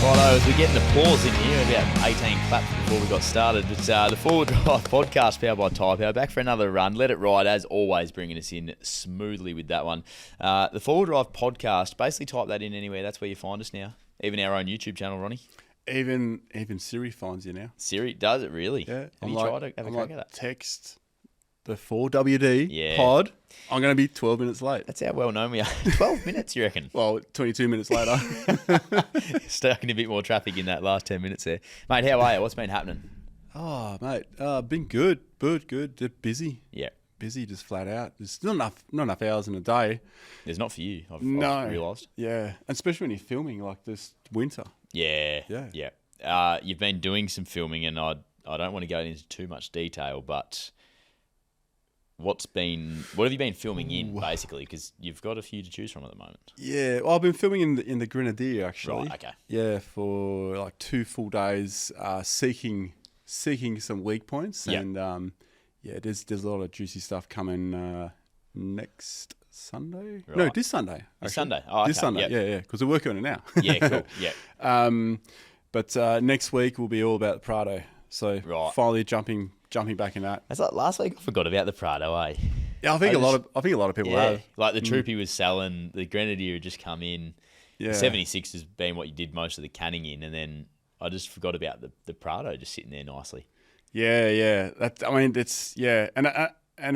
Righto, as we're getting applause in here, about 18 claps before we got started. It's the Forward Drive podcast powered by Tyrepower, back for another run. Let it ride, as always, bringing us in smoothly with that one. The Forward Drive podcast, basically type that in anywhere. That's where you find us now. Even our own YouTube channel, Ronny. Even Siri finds you now. Siri does it really? Yeah. Have you tried to have a crack at that? Text the 4WD pod. I'm going to be 12 minutes late. That's how well known we are. 12 minutes, you reckon? Well, 22 minutes later. Stuck in a bit more traffic in that last 10 minutes there. Mate, how are you? What's been happening? Oh, mate. Been good. Good. Busy. Yeah. Busy, just flat out. There's not enough hours in a day. There's not for you, I've realised. Yeah. And especially when you're filming like this winter. Yeah. You've been doing some filming, and I don't want to go into too much detail, but what have you been filming in, basically? Because you've got a few to choose from at the moment. Yeah, well, I've been filming in the Grenadier, actually. Right, okay. Yeah, for like 2 full days, seeking some weak points. Yep. And there's a lot of juicy stuff coming next Sunday. Right. No, this Sunday. This Sunday. Oh, okay. This Sunday. Yep. Yeah. Because we're working on it now. Yeah, cool. Yeah. But next week will be all about the Prado. So finally jumping back in that. That's like last week I forgot about the Prado, eh? Yeah, I think a lot of people have. Like the Troopy was selling, the Grenadier had just come in. Yeah. The 76 has been what you did most of the canning in, and then I just forgot about the Prado just sitting there nicely. Yeah. And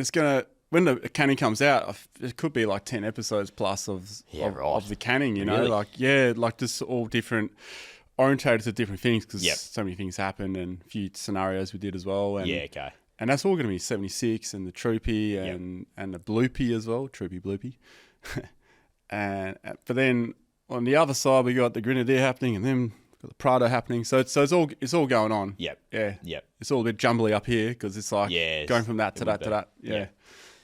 it's gonna, when the canning comes out, it could be like 10 episodes plus of the canning. You know, really? like just all different, orientated to different things, because so many things happen, and a few scenarios we did as well. And, okay. And that's all going to be 76 and the Troopy and the Bloopy as well, Troopy Bloopy. But then on the other side we got the Grenadier happening, and then got the Prado happening. So it's all going on. Yep. It's all a bit jumbly up here because it's like going from that to that to that. Yeah.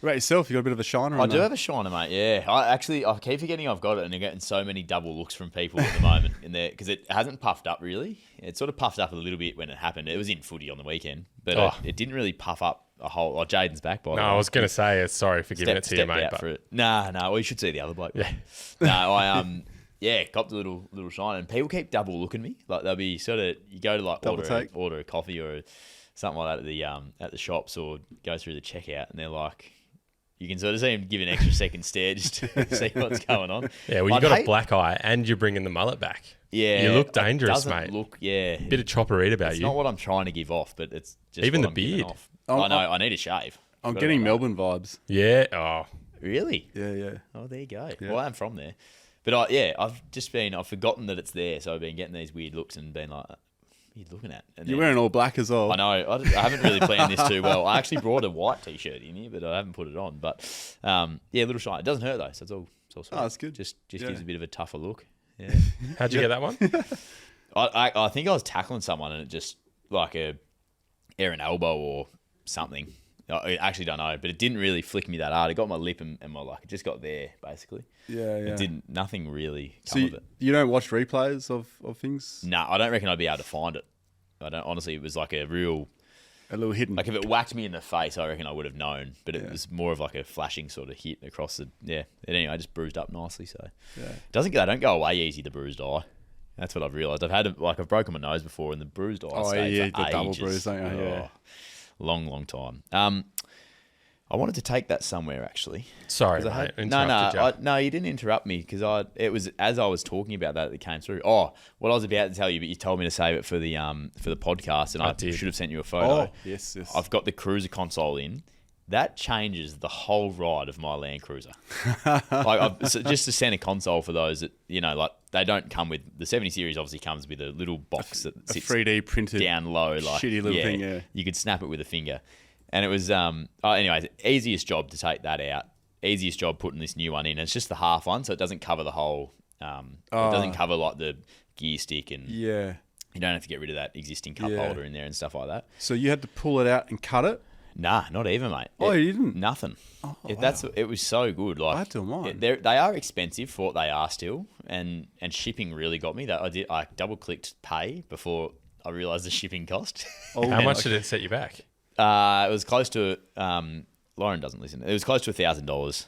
What about yourself? You got a bit of a shiner? I do have a shiner, mate. Yeah, I keep forgetting I've got it, and I'm getting so many double looks from people at the moment in there because it hasn't puffed up really. It sort of puffed up a little bit when it happened. It was in footy on the weekend, but it didn't really puff up a whole. Like Jaiden's back by the way. No, I was going to say sorry for giving it to you, mate. For it. No. Well, you should see the other bloke. Yeah. No, I copped a little shine, and people keep double looking at me. Like they'll be sort of, you go to like order a coffee or something like that at the shops, or go through the checkout, and they're like, you can sort of see them give an extra second stare just to see what's going on. Yeah, well, you got a black eye and you're bringing the mullet back. Yeah. You look dangerous, mate. Bit of chopper eat about you. It's not what I'm trying to give off, but it's just even what the I'm beard. Off. I know, I need a shave. I'm getting Melbourne vibes. Yeah. Oh. Really? Yeah. Oh, there you go. Yeah. Well, I'm from there. But I've forgotten that it's there, so I've been getting these weird looks and been like, what are you looking at? And you're wearing all black as well. I know. I haven't really planned this too well. I actually brought a white t-shirt in here, but I haven't put it on. But little shine. It doesn't hurt though, so it's all sweet. Oh, that's good. Just gives a bit of a tougher look. Yeah. How'd you get that one? I think I was tackling someone, and it just like a air and elbow or something. I actually don't know, but it didn't really flick me that hard. It got my lip and my it just got there basically. Yeah. It nothing really come of it. You don't watch replays of things? No, I don't reckon I'd be able to find it. I don't. Honestly, it was like a little hidden. Like if it whacked me in the face, I reckon I would have known. But it was more of like a flashing sort of hit across the. Yeah. And anyway, I just bruised up nicely. So they don't go away easy. The bruised eye. That's what I've realised. I've broken my nose before, and the bruised eye. The ages. double bruise, don't you? Yeah. Long time. I wanted to take that somewhere actually. Sorry, mate. No, you didn't interrupt me because it was as I was talking about that it came through. Oh, what I was about to tell you, but you told me to save it for the podcast, and I should have sent you a photo. Oh, yes. I've got the cruiser console in. That changes the whole ride of my Land Cruiser. Just the center console for those that they don't come with the 70 series. Obviously, comes with a little box that sits 3D printed down low, shitty little thing. Yeah, you could snap it with a finger. And it was, anyways, easiest job to take that out. Easiest job putting this new one in. It's just the half one, so it doesn't cover the whole, it doesn't cover like the gear stick, and you don't have to get rid of that existing cup holder in there and stuff like that. So you had to pull it out and cut it? Nah, not even, mate. Oh, you didn't? Nothing. Oh, it was so good. Like, I had to mine. They are expensive for what they are still, and shipping really got me. I double clicked pay before I realised the shipping cost. How much did it set you back? It was close to. Lauren doesn't listen. It was close to $1,000.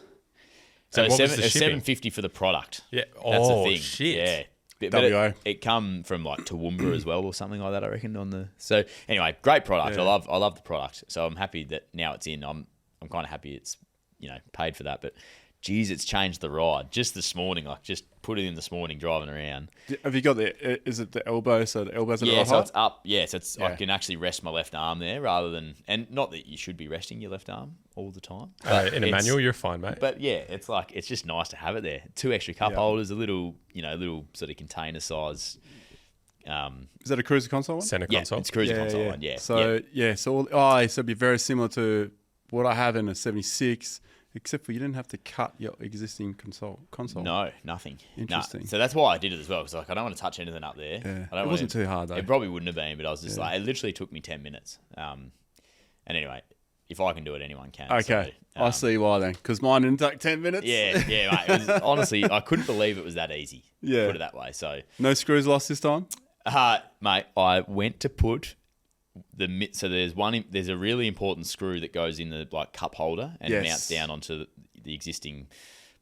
So it's $750 for the product. Yeah. That's the thing. Shit. Yeah. But WA. it come from like Toowoomba as well or something like that, I reckon. So anyway, great product. Yeah. I love the product. So I'm happy that now it's in. I'm kind of happy it's paid for that. But geez, it's changed the ride. Just this morning, like just put it in this morning driving around. Have you got is it the elbow? So the elbow's at the right so height? it's up. Yeah, so I can actually rest my left arm there rather than, and not that you should be resting your left arm all the time. In a manual, you're fine, mate. But yeah, it's just nice to have it there. 2 extra cup holders, a little sort of container size. Is that a cruiser console one? Center console. It's cruiser console one. Yeah. So so it'd be very similar to what I have in a 76. Except for you didn't have to cut your existing console. No, nothing. Interesting. So that's why I did it as well, because I don't want to touch anything up there. Yeah. It wasn't too hard though. It probably wouldn't have been, but I was just it literally took me 10 minutes. And anyway, if I can do it, anyone can. Okay, so, I see why then, because mine didn't take 10 minutes. Yeah, mate. It was, honestly, I couldn't believe it was that easy. Yeah. Put it that way. So no screws lost this time? Mate, I went to put there's a really important screw that goes in the like cup holder and mounts down onto the existing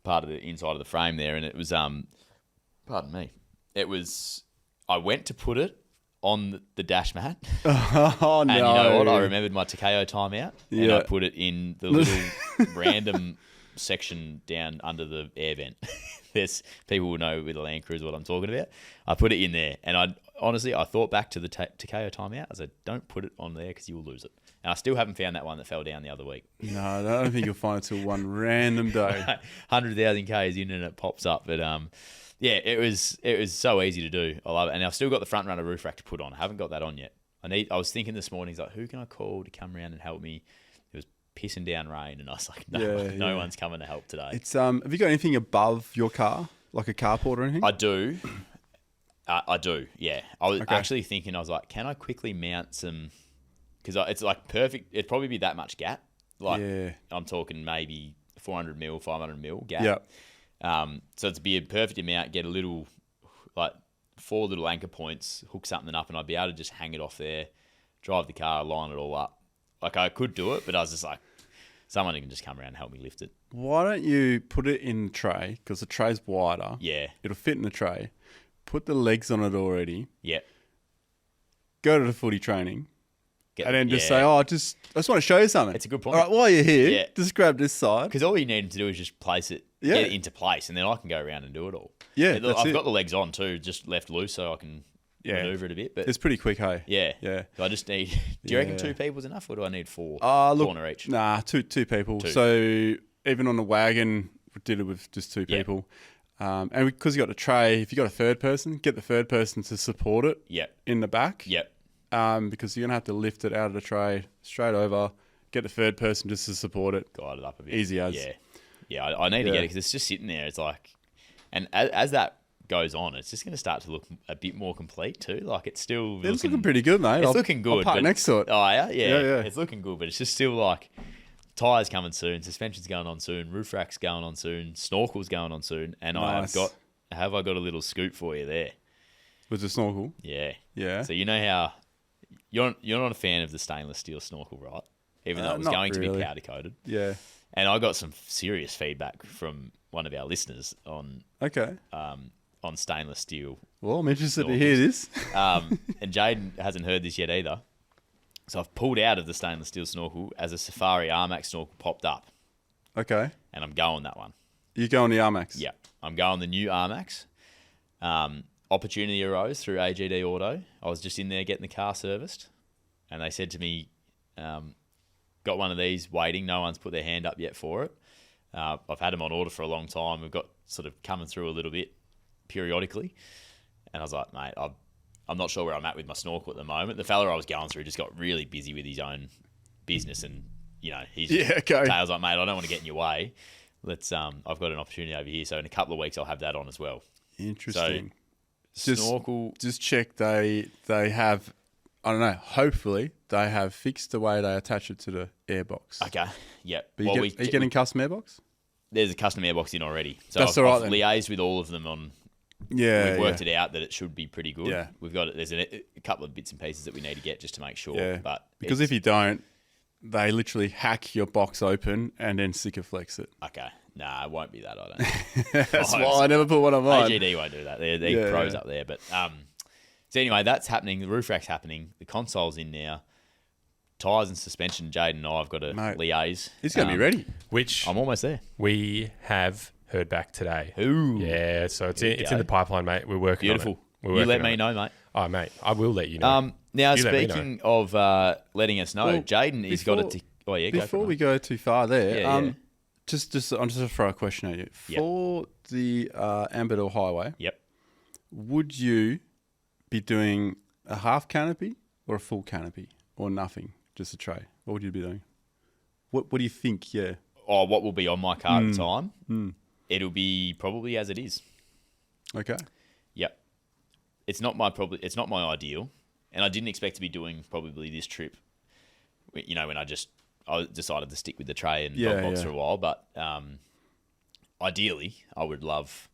part of the inside of the frame there, and it was pardon me, I went to put it on the dash mat. Oh no! And you know what? I remembered my Takeo timeout, and I put it in the little random section down under the air vent. There's people will know with the Land Cruiser what I'm talking about. I put it in there, and I thought back to the Takeo timeout. I said, don't put it on there because you will lose it. And I still haven't found that one that fell down the other week. No, I don't think you'll find it till one random day. 100,000 Ks in and it pops up. But it was so easy to do. I love it. And I've still got the front runner roof rack to put on. I haven't got that on yet. I was thinking this morning, like, who can I call to come around and help me? It was pissing down rain, and I was like, no one's coming to help today. It's have you got anything above your car, like a carport or anything? I do. Yeah. I was actually thinking, I was like, can I quickly mount some, because it's like perfect, it'd probably be that much gap. Like, I'm talking maybe 400 mil, 500 mil gap. Yeah. So it'd be a perfect amount, get a little, like 4 little anchor points, hook something up, and I'd be able to just hang it off there, drive the car, line it all up. Like, I could do it, but I was just like, someone who can just come around and help me lift it. Why don't you put it in the tray, because the tray's wider. Yeah. It'll fit in the tray. Put the legs on it already. Yeah. Go to the footy training. And then just say, I just want to show you something. It's a good point. All right, while you're here, just grab this side. Because all you need to do is just place it, get it into place, and then I can go around and do it all. Yeah, I've got the legs on too, just left loose so I can maneuver it a bit. But it's pretty quick, hey? Yeah. So I just need, do you reckon 2 people's enough, or do I need 4? Look, 4 each? Nah, two people. 2. So even on the wagon, we did it with just 2 people. And because you got a tray, if you got a third person, get the third person to support it in the back. Yep. Because you're going to have to lift it out of the tray straight over, get the third person just to support it. Guide it up a bit. Easy as. Yeah, I need to get it because it's just sitting there. It's like, and as that goes on, it's just going to start to look a bit more complete too. Like it's still It's looking pretty good, mate. It's looking good. I'll park next to it. Oh, yeah? Yeah. It's looking good, but it's just still like tyres coming soon, suspension's going on soon, roof rack's going on soon, snorkel's going on soon, and Nice. I got a little scoop for you there. With the snorkel? Yeah. Yeah. So you know how you're not a fan of the stainless steel snorkel, right? Even though it was going to be powder coated. Yeah. And I got some serious feedback from one of our listeners on stainless steel. Well, I'm interested to hear this. And Jaiden hasn't heard this yet either. So I've pulled out of the stainless steel snorkel as a Safari R-Max snorkel popped up. Okay. And I'm going that one. You going the R-Max? Yeah. I'm going the new R-Max. Opportunity arose through AGD Auto. I was just in there getting the car serviced. And they said to me, got one of these waiting. No one's put their hand up yet for it. I've had them on order for a long time. We've got sort of coming through a little bit periodically. And I was like, mate, I'm not sure where I'm at with my snorkel at the moment. The fella I was going through just got really busy with his own business, and he's Tails like, mate, I don't want to get in your way. Let's I've got an opportunity over here, so in a couple of weeks I'll have that on as well. Interesting. So, snorkel. Just check they have, I don't know, hopefully they have fixed the way they attach it to the airbox. Okay. Yep. But are you getting custom airbox? There's a custom airbox in already. So That's I've then. liaised with all of them on. Yeah, we've worked it out that it should be pretty good. Yeah. We've got there's a couple of bits and pieces that we need to get just to make sure. Yeah. But because if you don't, they literally hack your box open and then Sikaflex it. Okay. Nah, it won't be that, I don't think. That's why I never put one on mine. AGD won't do that. They're pros up there. But so anyway, that's happening. The roof rack's happening. The console's in now. Tyres and suspension, Jaiden and I have got to liaise. He's going to be ready. Which I'm almost there. we have heard back today. Ooh. Yeah, so it's in the pipeline, mate. We're working on it. Beautiful. You let me know, mate. Oh, mate, I will let you know. Now, You let me speaking of letting us know, Jaiden has got it. Before we go too far there, Yeah. just I'm just going to throw a question at you. For the Ambador Highway, would you be doing a half canopy or a full canopy or nothing, just a tray? What would you be doing? What do you think? Yeah. Oh, what will be on my car at the time? It'll be probably as it is. Okay. Yep. It's not my ideal, and I didn't expect to be doing probably this trip. You know, when I decided to stick with the tray and dog box for a while, but ideally, I would love.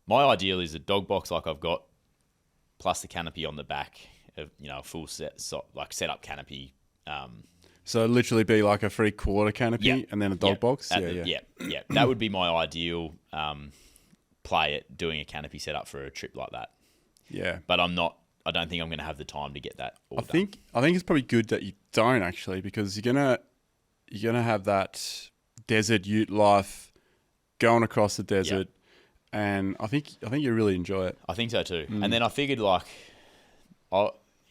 My ideal is a dog box like I've got, plus the canopy on the back of a full set up canopy. So literally be like a 3/4 canopy and then a dog box. Yeah. That would be my ideal play at doing a canopy setup for a trip like that. Yeah. But I don't think I'm going to have the time to get that all done. I think it's probably good that you don't actually, because you're gonna have that desert ute life going across the desert, and I think you really enjoy it. I think so too. And then I figured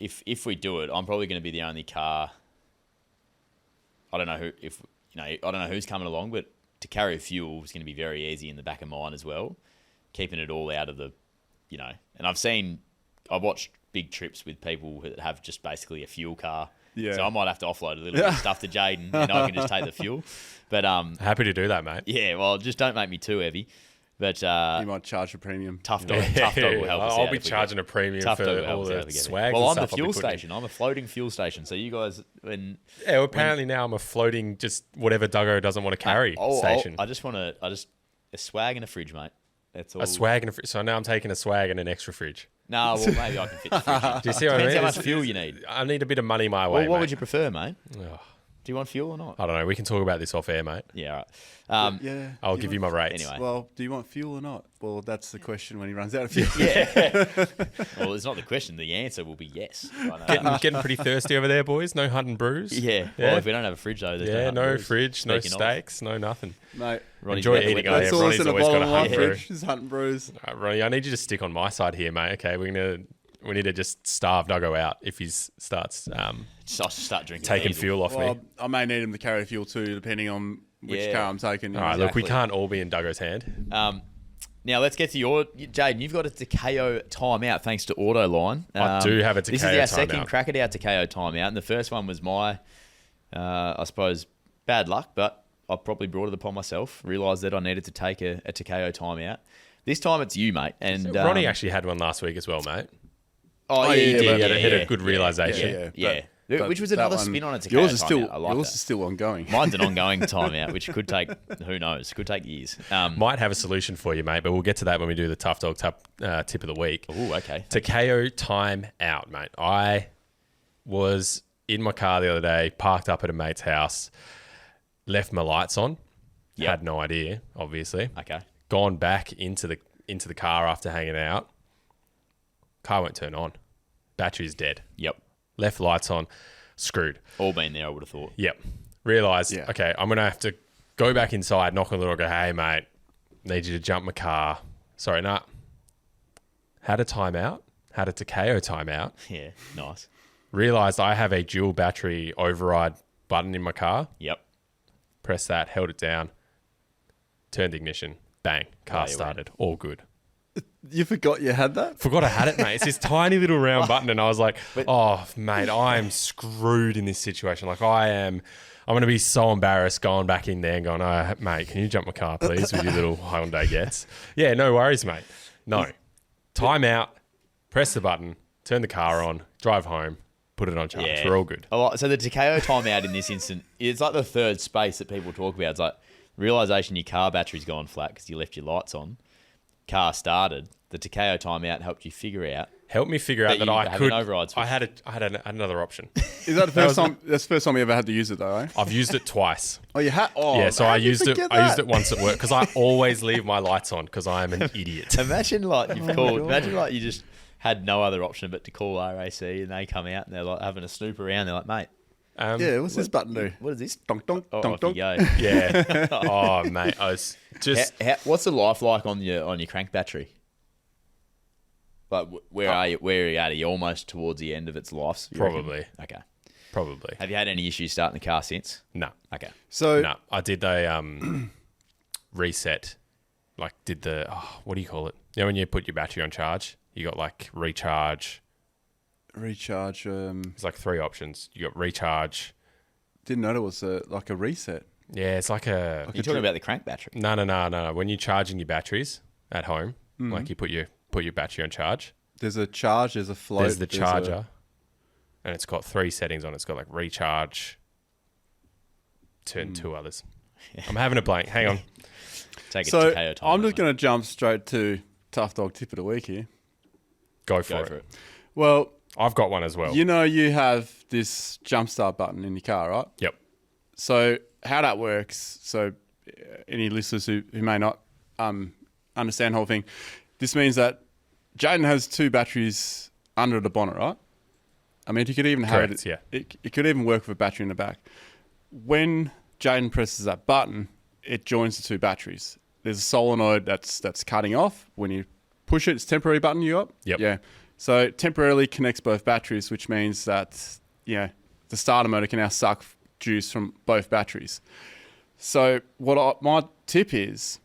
if we do it, I'm probably going to be the only car. I don't know who's coming along, but to carry fuel is going to be very easy in the back of mine as well, keeping it all out of the, and I've watched big trips with people that have just basically a fuel car. Yeah. So I might have to offload a little bit of stuff to Jaiden and I can just take the fuel. But happy to do that, mate. Yeah, well, just don't make me too heavy. But you might charge a premium. Tough dog will help us out. I'll be charging a premium for all the swag. Well, I'm the fuel station. I'm a floating fuel station. So you guys, apparently now I'm a floating, just whatever Duggo doesn't want to carry station. I just a swag and a fridge, mate. That's all. A swag and a fridge. So now I'm taking a swag and an extra fridge. No, well, maybe I can fit the fridge in. Do you see what I mean? Depends how much fuel you need. I need a bit of money my way, what mate. would you prefer, mate? Oh. Do you want fuel or not? I don't know. We can talk about this off air, mate. Yeah, right. I'll give you my rates. Anyway. Well, do you want fuel or not? Well, that's the question when he runs out of fuel. Yeah. Well, it's not the question. The answer will be yes. Getting pretty thirsty over there, boys. No hunt and brews. Yeah. Well, if we don't have a fridge, though, there's no fridge, no steaks, no nothing. Mate, enjoy eating. That's all in a bottle of my fridge. Just hunt and brews. Ronny, I need you to stick on my side here, mate. Okay, we need to just starve Duggo out if he starts start drinking taking fuel off me. I may need him to carry fuel too, depending on which car I'm taking. All right, look, we can't all be in Duggo's hand. Now let's get to your Jaiden. You've got a Takeo timeout thanks to Autoline. I do have a Takeo timeout. This is our second crack at our Takeo timeout, and the first one was my, I suppose, bad luck, but I probably brought it upon myself. Realised that I needed to take a Takeo timeout. This time it's you, mate. And Ronny actually had one last week as well, mate. Oh, yeah, he did. He had a good realisation. Yeah. Which was another spin on it. Yours is still ongoing. Mine's an ongoing timeout, which could take, who knows, could take years. Might have a solution for you, mate, but we'll get to that when we do the Tough Dog tip of the week. Oh, okay. Takeo timeout, mate. I was in my car the other day, parked up at a mate's house, left my lights on. Yep. Had no idea, obviously. Okay. Gone back into the car after hanging out. Car won't turn on. Battery's dead. Yep. Left lights on. Screwed. All been there, I would have thought. Yep. Realised, okay, I'm going to have to go back inside, knock on the door, go, hey, mate, need you to jump my car. Sorry, nah. Had a timeout. Had a Takeo timeout. Yeah, nice. Realised I have a dual battery override button in my car. Yep. Pressed that, held it down, turned the ignition, bang, car started. All good. You forgot you had that? Forgot I had it, mate. It's this tiny little round button, and I was like, oh, mate, I am screwed in this situation. Like, I'm going to be so embarrassed going back in there and going, oh, mate, can you jump my car, please, with your little Hyundai Getz? Yeah, no worries, mate. No. Time out, press the button, turn the car on, drive home, put it on charge. Yeah. We're all good. So the Takeo timeout in this instant, it's like the third space that people talk about. It's like realisation your car battery's gone flat because you left your lights on. Car started. The Takeo timeout helped you figure out helped me figure out That that you I have could. an override switch. I had another option. Is that the first time? That's the first time you ever had to use it, though. Eh? I've used it twice. Oh, you had. Oh, Yeah, so how I did you used it. forget I used that? it once at work because I always leave my lights on because I am an idiot. Imagine like you've my called. God. Imagine like you just had no other option but to call RAC, and they come out and they're like having a snoop around. They're like, mate, Yeah, what's this button do? what is this? Donk, donk, Oh, donk, off you donk. go. Yeah. Oh mate, I was just. What's the life like on your crank battery? Like where are you? Where are you at? Are you almost towards the end of its life? you reckon? Probably. Okay. Probably. Have you had any issues starting the car since? No. Okay. So No. I did a reset. Like did the what do you call it? You know when you put your battery on charge, you got like recharge. recharge. There's like 3 options. You got recharge. Didn't know it was like a reset. Yeah, it's like a. You're talking about the crank battery. No. When you're charging your batteries at home, like you put your battery on charge. There's a charge. There's a float. There's the charger, and it's got 3 settings on it. It's got like recharge, 2 others. I'm having a blank. Hang on. Take it So to KO time. I'm just going to jump straight to Tough Dog Tip of the Week here. Go for go it. for it. Well, I've got one as well. you know you have this jump start button in your car, right? Yep. So how that works, so any listeners who may not understand the whole thing, this means that Jaiden has 2 batteries under the bonnet, right? I mean, you could even have Correct, it. yeah. It could even work with a battery in the back. When Jaiden presses that button, it joins the 2 batteries. There's a solenoid that's cutting off. When you push it, it's a temporary button you got. Yep. Yeah. So it temporarily connects both batteries, which means that the starter motor can now suck juice from both batteries. So my tip is,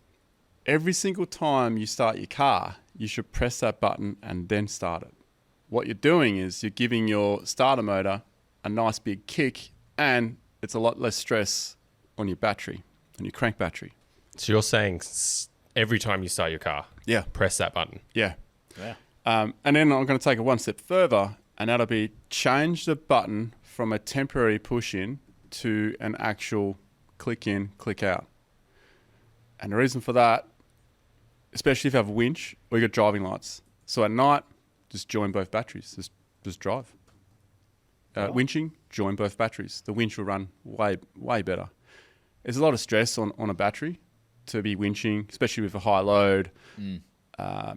every single time you start your car, you should press that button and then start it. What you're doing is you're giving your starter motor a nice big kick, and it's a lot less stress on your battery, on your crank battery. So you're saying every time you start your car, Yeah. press that button. Yeah. Yeah. And then I'm going to take it one step further, and that'll be change the button from a temporary push in to an actual click in, click out. And the reason for that, especially if you have a winch or you got driving lights. So at night, just join both batteries. Just drive. Winching, join both batteries. The winch will run way better. There's a lot of stress on a battery to be winching, especially with a high load.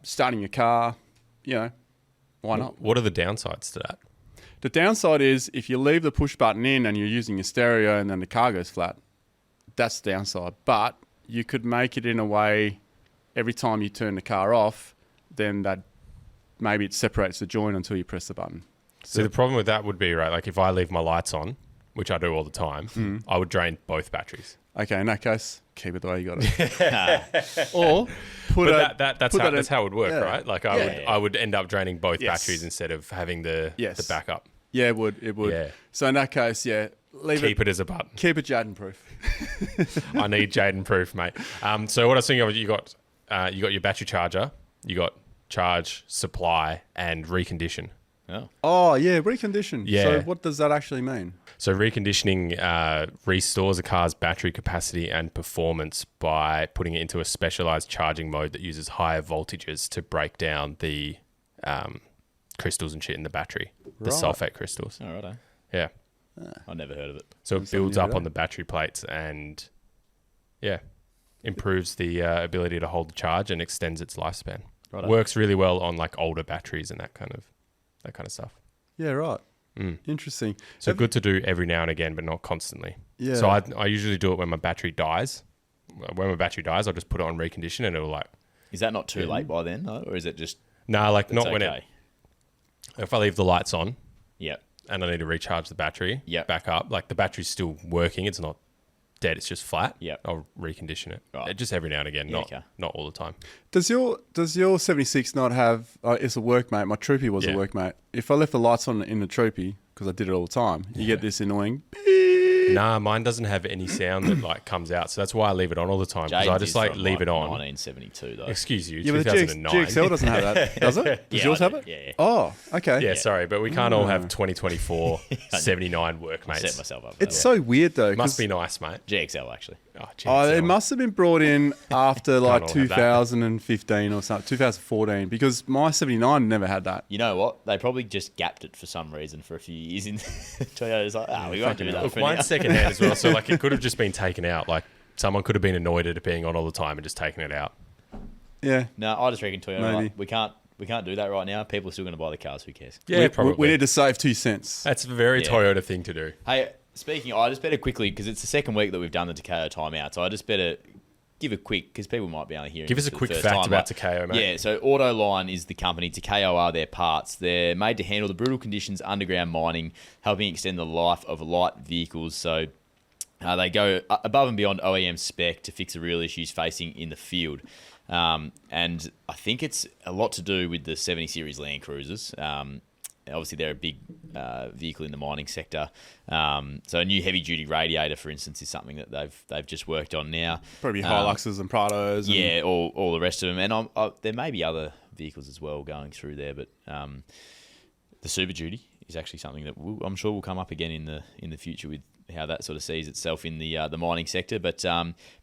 Starting your car, why not? What are the downsides to that? The downside is if you leave the push button in and you're using your stereo and then the car goes flat, that's the downside. But you could make it in a way every time you turn the car off, then that maybe it separates the joint until you press the button. So the problem with that would be, right, like if I leave my lights on, which I do all the time, I would drain both batteries. Okay, in that case, keep it the way you got it. Or That's how it would work, Yeah. right? Like I would end up draining both Yes. batteries instead of having the backup. Yeah, it would. Yeah. So in that case, Keep it as a button. Keep it Jaiden proof. I need Jaiden proof, mate. So what I was thinking of, you got your battery charger, you got charge, supply, and recondition. Oh. Oh, yeah, recondition. Yeah. So what does that actually mean? So reconditioning restores a car's battery capacity and performance by putting it into a specialized charging mode that uses higher voltages to break down the crystals and shit in the battery, the Right. sulfate crystals. All right. Yeah. I've never heard of it. So it That's something builds new up today. on the battery plates and, improves the ability to hold the charge and extends its lifespan. Righto. Works really well on like older batteries and that kind of stuff. Yeah, right. Interesting. So good to do every now and again, but not constantly. Yeah. So I usually do it when my battery dies. When my battery dies, I'll just put it on recondition and it'll like... Is that not too late by then, though? Or is it just... No, like not it's when okay? if I leave the lights on Yep. and I need to recharge the battery Yep. back up, like the battery's still working. It's not dead. It's just flat. Yep. I'll recondition it. Right. Just every now and again, Yeah, not okay. not all the time. Does your 76 not have... it's a workmate. My Troopy was a Yeah. workmate. If I left the lights on in the Troopy, because I did it all the time, you get this annoying... Nah, mine doesn't have any sound that like comes out, so that's why I leave it on all the time. Because I Jaiden's just is like from, leave it on. 1972, though. Excuse you, Yeah, but the 2009. GXL doesn't have that, does it? Does Yeah, yours I have do. it? Yeah. Oh, okay. Yeah, sorry, but we can't all have 2024 79 workmates. Set myself up. It's so weird, though. Must 'cause be nice, mate. GXL, actually. It must have been brought in after like all have that. 2015 or something, 2014, because my 79 never had that. You know what? They probably just gapped it for some reason for a few years. In Toyota's like, we won't do that. Look, for mine's now. secondhand as well, so like it could have just been taken out. Like someone could have been annoyed at it being on all the time and just taken it out. Yeah. No, I just reckon Toyota. Maybe. Like, we can't do that right now. People are still going to buy the cars. Who cares? Yeah, probably. We need to save 2 cents. That's a very Toyota thing to do. Hey, speaking, I just better quickly, because it's the second week that we've done the Takeo timeout, so I just better give a quick, because people might be able to hear. Give us a quick fact about Takeo, mate. Yeah, so Autoline is the company. Takeo are their parts. They're made to handle the brutal conditions underground mining, helping extend the life of light vehicles. So they go above and beyond OEM spec to fix the real issues facing in the field. And I think it's a lot to do with the 70 Series Land Cruisers. Obviously, they're a big vehicle in the mining sector. So a new heavy-duty radiator, for instance, is something that they've just worked on now. Probably Hiluxes and Prados. Yeah, all the rest of them. And there may be other vehicles as well going through there, but the Super Duty is actually something that I'm sure will come up again in the future with how that sort of sees itself in the mining sector. But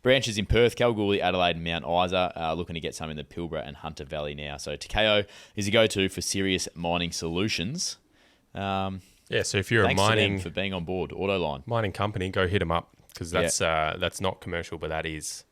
branches in Perth, Kalgoorlie, Adelaide and Mount Isa are looking to get some in the Pilbara and Hunter Valley now. So Takeo is a go-to for serious mining solutions. So if you're thanks a mining... to them for being on board, Autoline. Mining company, go hit them up, because that's not commercial, but that is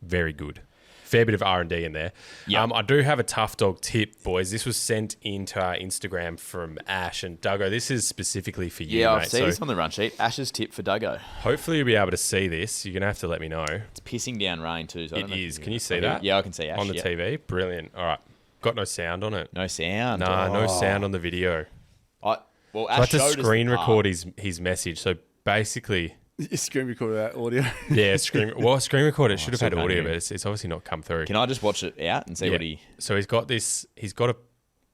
very good. Fair bit of R&D in there. Yep. I do have a tough dog tip, boys. This was sent into our Instagram from Ash. And Duggo, this is specifically for you, Yeah, mate. I've seen this on the run sheet. Ash's tip for Duggo. Hopefully you'll be able to see this. You're going to have to let me know. It's pissing down rain too. So I don't know if Can you see that? Yeah, I can see Ash. On the TV? Brilliant. All right. Got no sound on it. No sound. No sound on the video. Ash So I had to showed us screen the part. record his message. So basically... You screen record that audio. Yeah, screen record. It should have had still audio, can't but hear it's obviously not come through. Can I just watch it out and see what he... So he's got a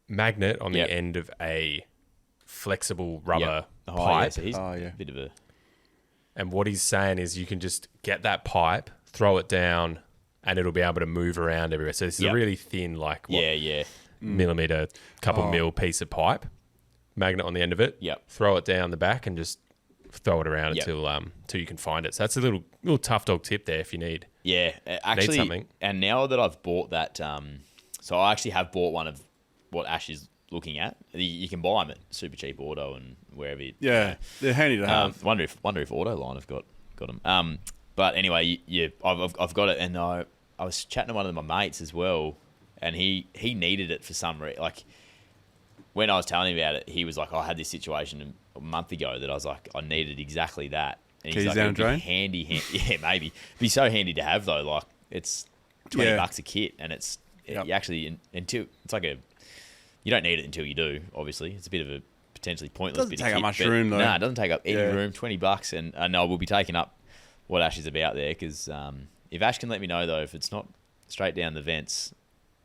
magnet on Yep. the end of a flexible rubber Yeah, pipe. so he's yeah. a bit of a... And what he's saying is you can just get that pipe, throw it down, and it'll be able to move around everywhere. So this is Yep. a really thin, like, millimeter, couple mil piece of pipe, magnet on the end of it. Yep. Throw it down the back and just throw it around Yep. until you can find it. So that's a little tough dog tip there if you need. Yeah, actually, something. And now that I've bought that... so I actually have bought one of what Ash is looking at. You can buy them at Super Cheap Auto and wherever you... Yeah, they're handy to have. Wonder if Autoline have got them. But anyway, I've got it, and I was chatting to one of my mates as well, and he needed it for some reason. Like when I was telling him about it, he was like, "I had this situation a month ago that I was like, I needed exactly that." And he's Keys like, down "It'd the drain?" be handy, yeah, maybe. It'd be so handy to have though. Like it's $20 a kit, and it's Yep. you actually until it's like a you don't need it until you do. Obviously, it's a bit of a potentially pointless. Doesn't bit take of up kit, much but room, though. Nah, it doesn't take up any Yeah. room. $20, and I know we'll be taking up what Ash is about there, because if Ash can let me know though, if it's not straight down the vents,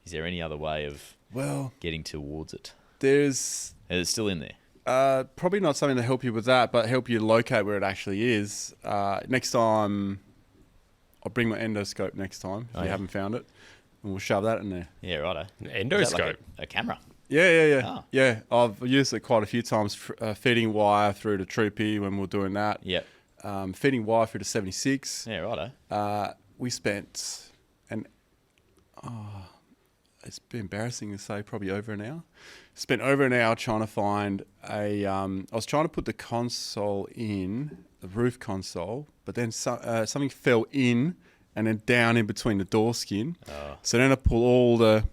is there any other way of getting towards it? There's Is it still in there? probably not something to help you with that, but help you locate where it actually is. Next time, I'll bring my endoscope next time if you haven't found it, and we'll shove that in there. Yeah, righto. An Is that endoscope. like a camera? Yeah. Oh. Yeah, I've used it quite a few times, feeding wire through to Troopy when we were doing that. Yep. Feeding wire through to 76. Yeah, righto. We spent it's been embarrassing to say, probably over an hour. Spent over an hour trying to find I was trying to put the console in, the roof console, but then something fell in and then down in between the door skin. So then I pulled all the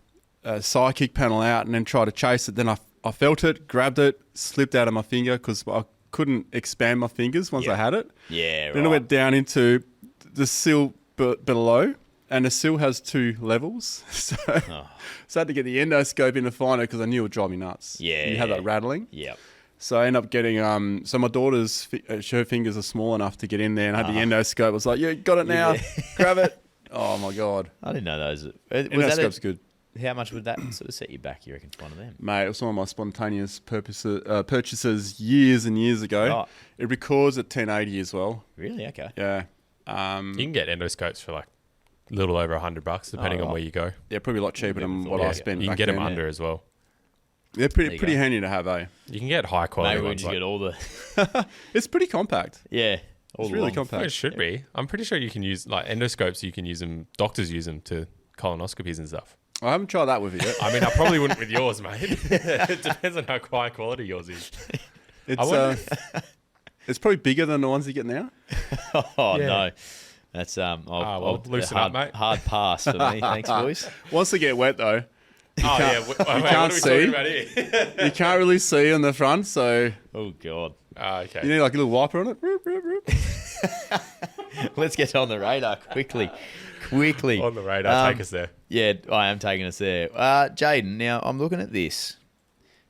sidekick panel out and then tried to chase it. Then I felt it, grabbed it, slipped out of my finger because I couldn't expand my fingers once I had it. Yeah, Then I went down into the sill below, and the sill has 2 levels. So I had to get the endoscope in to find it because I knew it would drive me nuts. Yeah. You had that rattling. Yep. So I ended up getting, so my daughter's her fingers are small enough to get in there, and I had the endoscope. I was like, yeah, got it now. Grab it. Oh, my God. I didn't know those. Endoscope's good. How much would that sort of set you back, you reckon, for one of them? Mate, it was one of my spontaneous purchases years and years ago. Right. It records at 1080 as well. Really? Okay. Yeah. You can get endoscopes for like a little over $100 depending on where you go. Yeah, probably a lot cheaper than what I spent. You can back get them then. under as well. They're pretty handy to have, eh? You can get high quality Maybe we ones. just Like, get all the... It's pretty compact. Yeah. It's really It compact. should be. I'm pretty sure you can use like endoscopes. You can use them. Doctors use them to colonoscopies and stuff. I haven't tried that with it yet. I mean, I probably wouldn't with yours, mate. It depends on how high quality yours is. It's probably bigger than the ones you get now. Oh, Yeah. no. That's well, loosen hard, up, mate. Hard pass for me. Thanks, boys. Once they get wet, though, You can't what are we see. Talking about here? you can't really see on the front, so Oh, God. Okay. you need like a little wiper on it. Let's get on the radar quickly. On the radar, take us there. Yeah, I am taking us there. Jaiden, now I'm looking at this.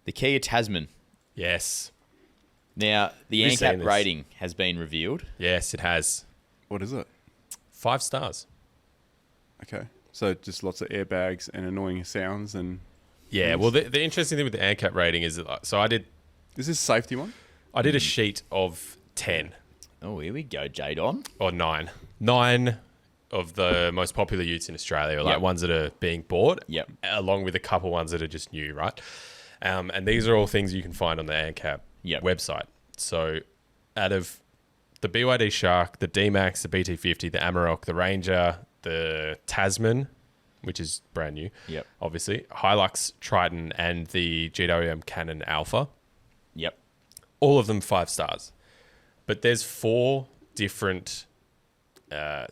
The Kia Tasman. Yes. Now, the Have you seen ANCAP this? rating has been revealed. Yes, it has. What is it? 5 stars. Okay, so just lots of airbags and annoying sounds and. Yeah. Well, the interesting thing with the ANCAP rating is that, so I did Is this a safety one? a sheet of 10 Oh, here we go, Jaiden. or 9. 9 of the most popular utes in Australia, like Yep. ones that are being bought, Yep. along with a couple ones that are just new, right? And these are all things you can find on the ANCAP Yep. website. So out of the BYD Shark, the D-Max, the BT50, the Amarok, the Ranger, the Tasman, which is brand new, Yep. obviously, Hilux, Triton, and the GWM Canon Alpha, Yep. all of them 5 stars. But there's 4 different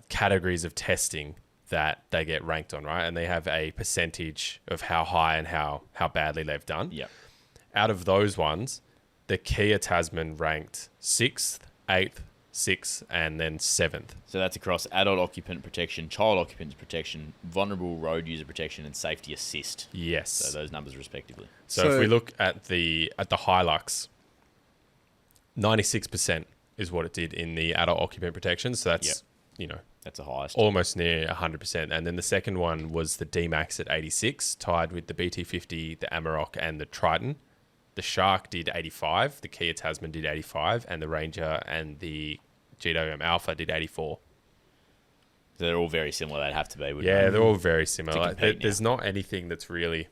categories of testing that they get ranked on, right? And they have a percentage of how high and how badly they've done. Yep. Out of those ones, the Kia Tasman ranked 6th, 8th, 6th, and then 7th. So that's across adult occupant protection, child occupant protection, vulnerable road user protection, and safety assist. Yes. So those numbers respectively. So if we look at the Hilux, 96% is what it did in the adult occupant protection. So that's, That's the highest. almost near 100%. And then the second one was the D-Max at 86, tied with the BT50, the Amarok, and the Triton. The Shark did 85, the Kia Tasman did 85, and the Ranger and the GWM Alpha did 84. So they're all very similar. They'd have to be. Wouldn't Yeah, they? they're all very similar. Like, compete there's not anything that's really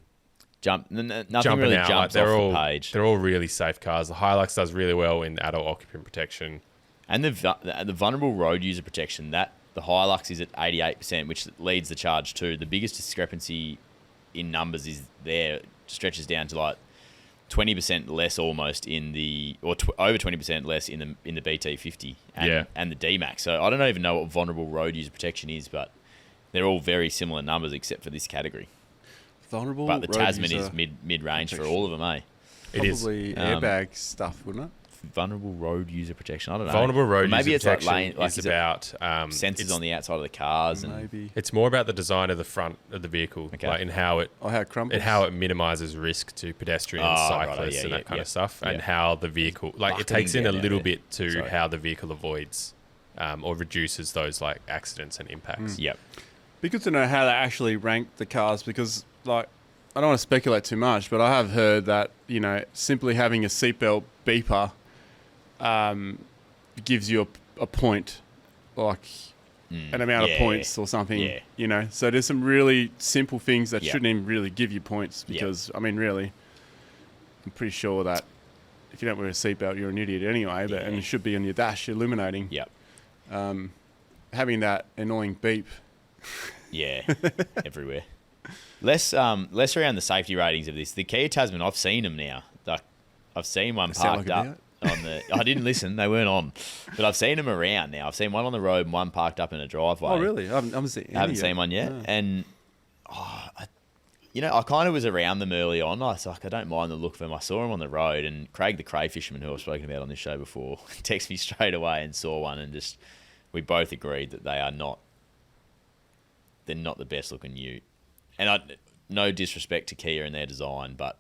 Nothing jumping really out. jumps Like, off the page. They're all really safe cars. The Hilux does really well in adult occupant protection. And the vulnerable road user protection, that the Hilux is at 88%, which leads the charge too. The biggest discrepancy in numbers is there, stretches down to like 20% less almost in the, or over 20% less in the BT50 and the D-Max. So I don't even know what vulnerable road user protection is, but they're all very similar numbers except for this category. Vulnerable. But the road Tasman user is mid range for all of them, eh? It is. Probably airbag stuff, wouldn't it? Vulnerable road user protection. I don't know. Vulnerable road Maybe user it's like protection lane, is is about sensors on the outside of the cars, and Maybe. It's more about the design of the front of the vehicle, Okay. like in how it Or how it crumbles. minimizes risk to pedestrians, Oh, cyclists, righto, yeah, and that yeah, kind yeah. of stuff, and Yeah. how the vehicle, like it Buckling takes in a down, little yeah. bit to Sorry. how the vehicle avoids or reduces those like accidents and impacts. Yep. Be good to know how they actually rank the cars because, like, I don't want to speculate too much, but I have heard that, simply having a seatbelt beeper gives you a point, like an amount of points or something, So there's some really simple things that shouldn't even really give you points because, I mean, really, I'm pretty sure that if you don't wear a seatbelt, you're an idiot anyway, and it should be on your dash illuminating. Yep. Having that annoying beep. Yeah. Everywhere. Less around the safety ratings of this. The Kia Tasman, I've seen them now. Like, I've seen one sound parked like a up on the. I didn't listen; they weren't on, but I've seen them around now. I've seen one on the road and one parked up in a driveway. Oh, really? I haven't seen any haven't yet. seen one yet, No. and I kind of was around them early on. I was like, I don't mind the look of them. I saw them on the road, and Craig, the cray fisherman who I've spoken about on this show before, texted me straight away and saw one, and we both agreed that they are not. They're not the best looking ute, and no disrespect to Kia and their design, but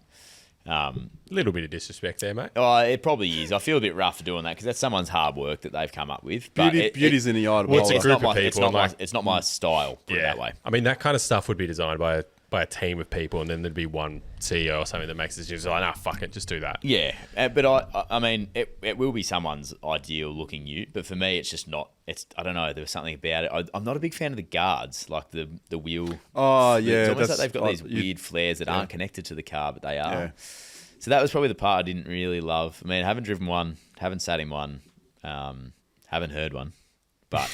A little bit of disrespect there, mate. it probably is. I feel a bit rough for doing that because that's someone's hard work that they've come up with. But Beauty's in the eye of the Well, it's a beholder. group of people, It's not my style. Put it that way. I mean, that kind of stuff would be designed by a team of people, and then there'd be one CEO or something that makes decisions like, nah, fuck it, just do that. Yeah, but I mean, it will be someone's ideal looking ute, but for me, it's just not. I don't know. There was something about it. I'm not a big fan of the guards, like the wheel. Oh, It's yeah. almost like they've got these weird flares that aren't connected to the car, but they are. Yeah. So that was probably the part I didn't really love. I mean, I haven't driven one, haven't sat in one, Haven't heard one. But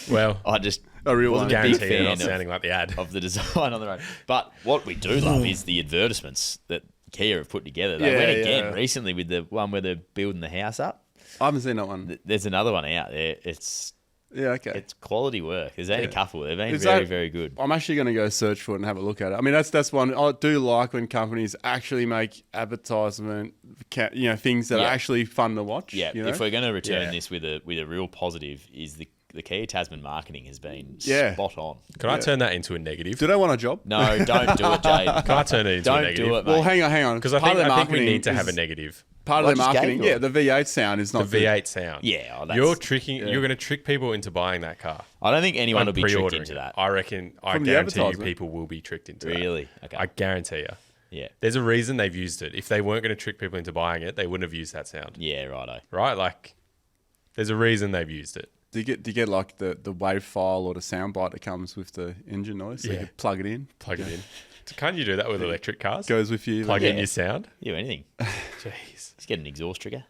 well, I just a real wasn't one. a big guarantee you're fan not sounding like the ad. of the design on the road. But what we do love is the advertisements that Kia have put together. They went again recently with the one where they're building the house up. I haven't seen that one. There's another one out there. It's quality work. There's only a couple. They've been very good. I'm actually going to go search for it and have a look at it. I mean, that's one I do like when companies actually make advertisement, things that are actually fun to watch. Yeah, you know? If we're going to return this with a real positive, is the Kia Tasman marketing has been spot on. Can I turn that into a negative? Do they want a job? No, don't do it, Jaiden. Can I turn it into a negative? Don't do it, mate. Well, hang on. Because I think we need to have a negative. Part of their marketing, the V8 sound is not the V8 sound. Yeah, you're going to trick people into buying that car. I don't think anyone will be tricked into that. I guarantee you people will be tricked into that. Really? Okay. I guarantee you. Yeah. There's a reason they've used it. If they weren't going to trick people into buying it, they wouldn't have used that sound. Yeah, righto. Right? Like, there's a reason they've used it. Do you get like the wave file or the sound bite that comes with the engine noise? So you can plug it in. Can't you do that with electric cars? Goes with you. Plug in your sound? Yeah, anything. Jeez. Just get an exhaust trigger.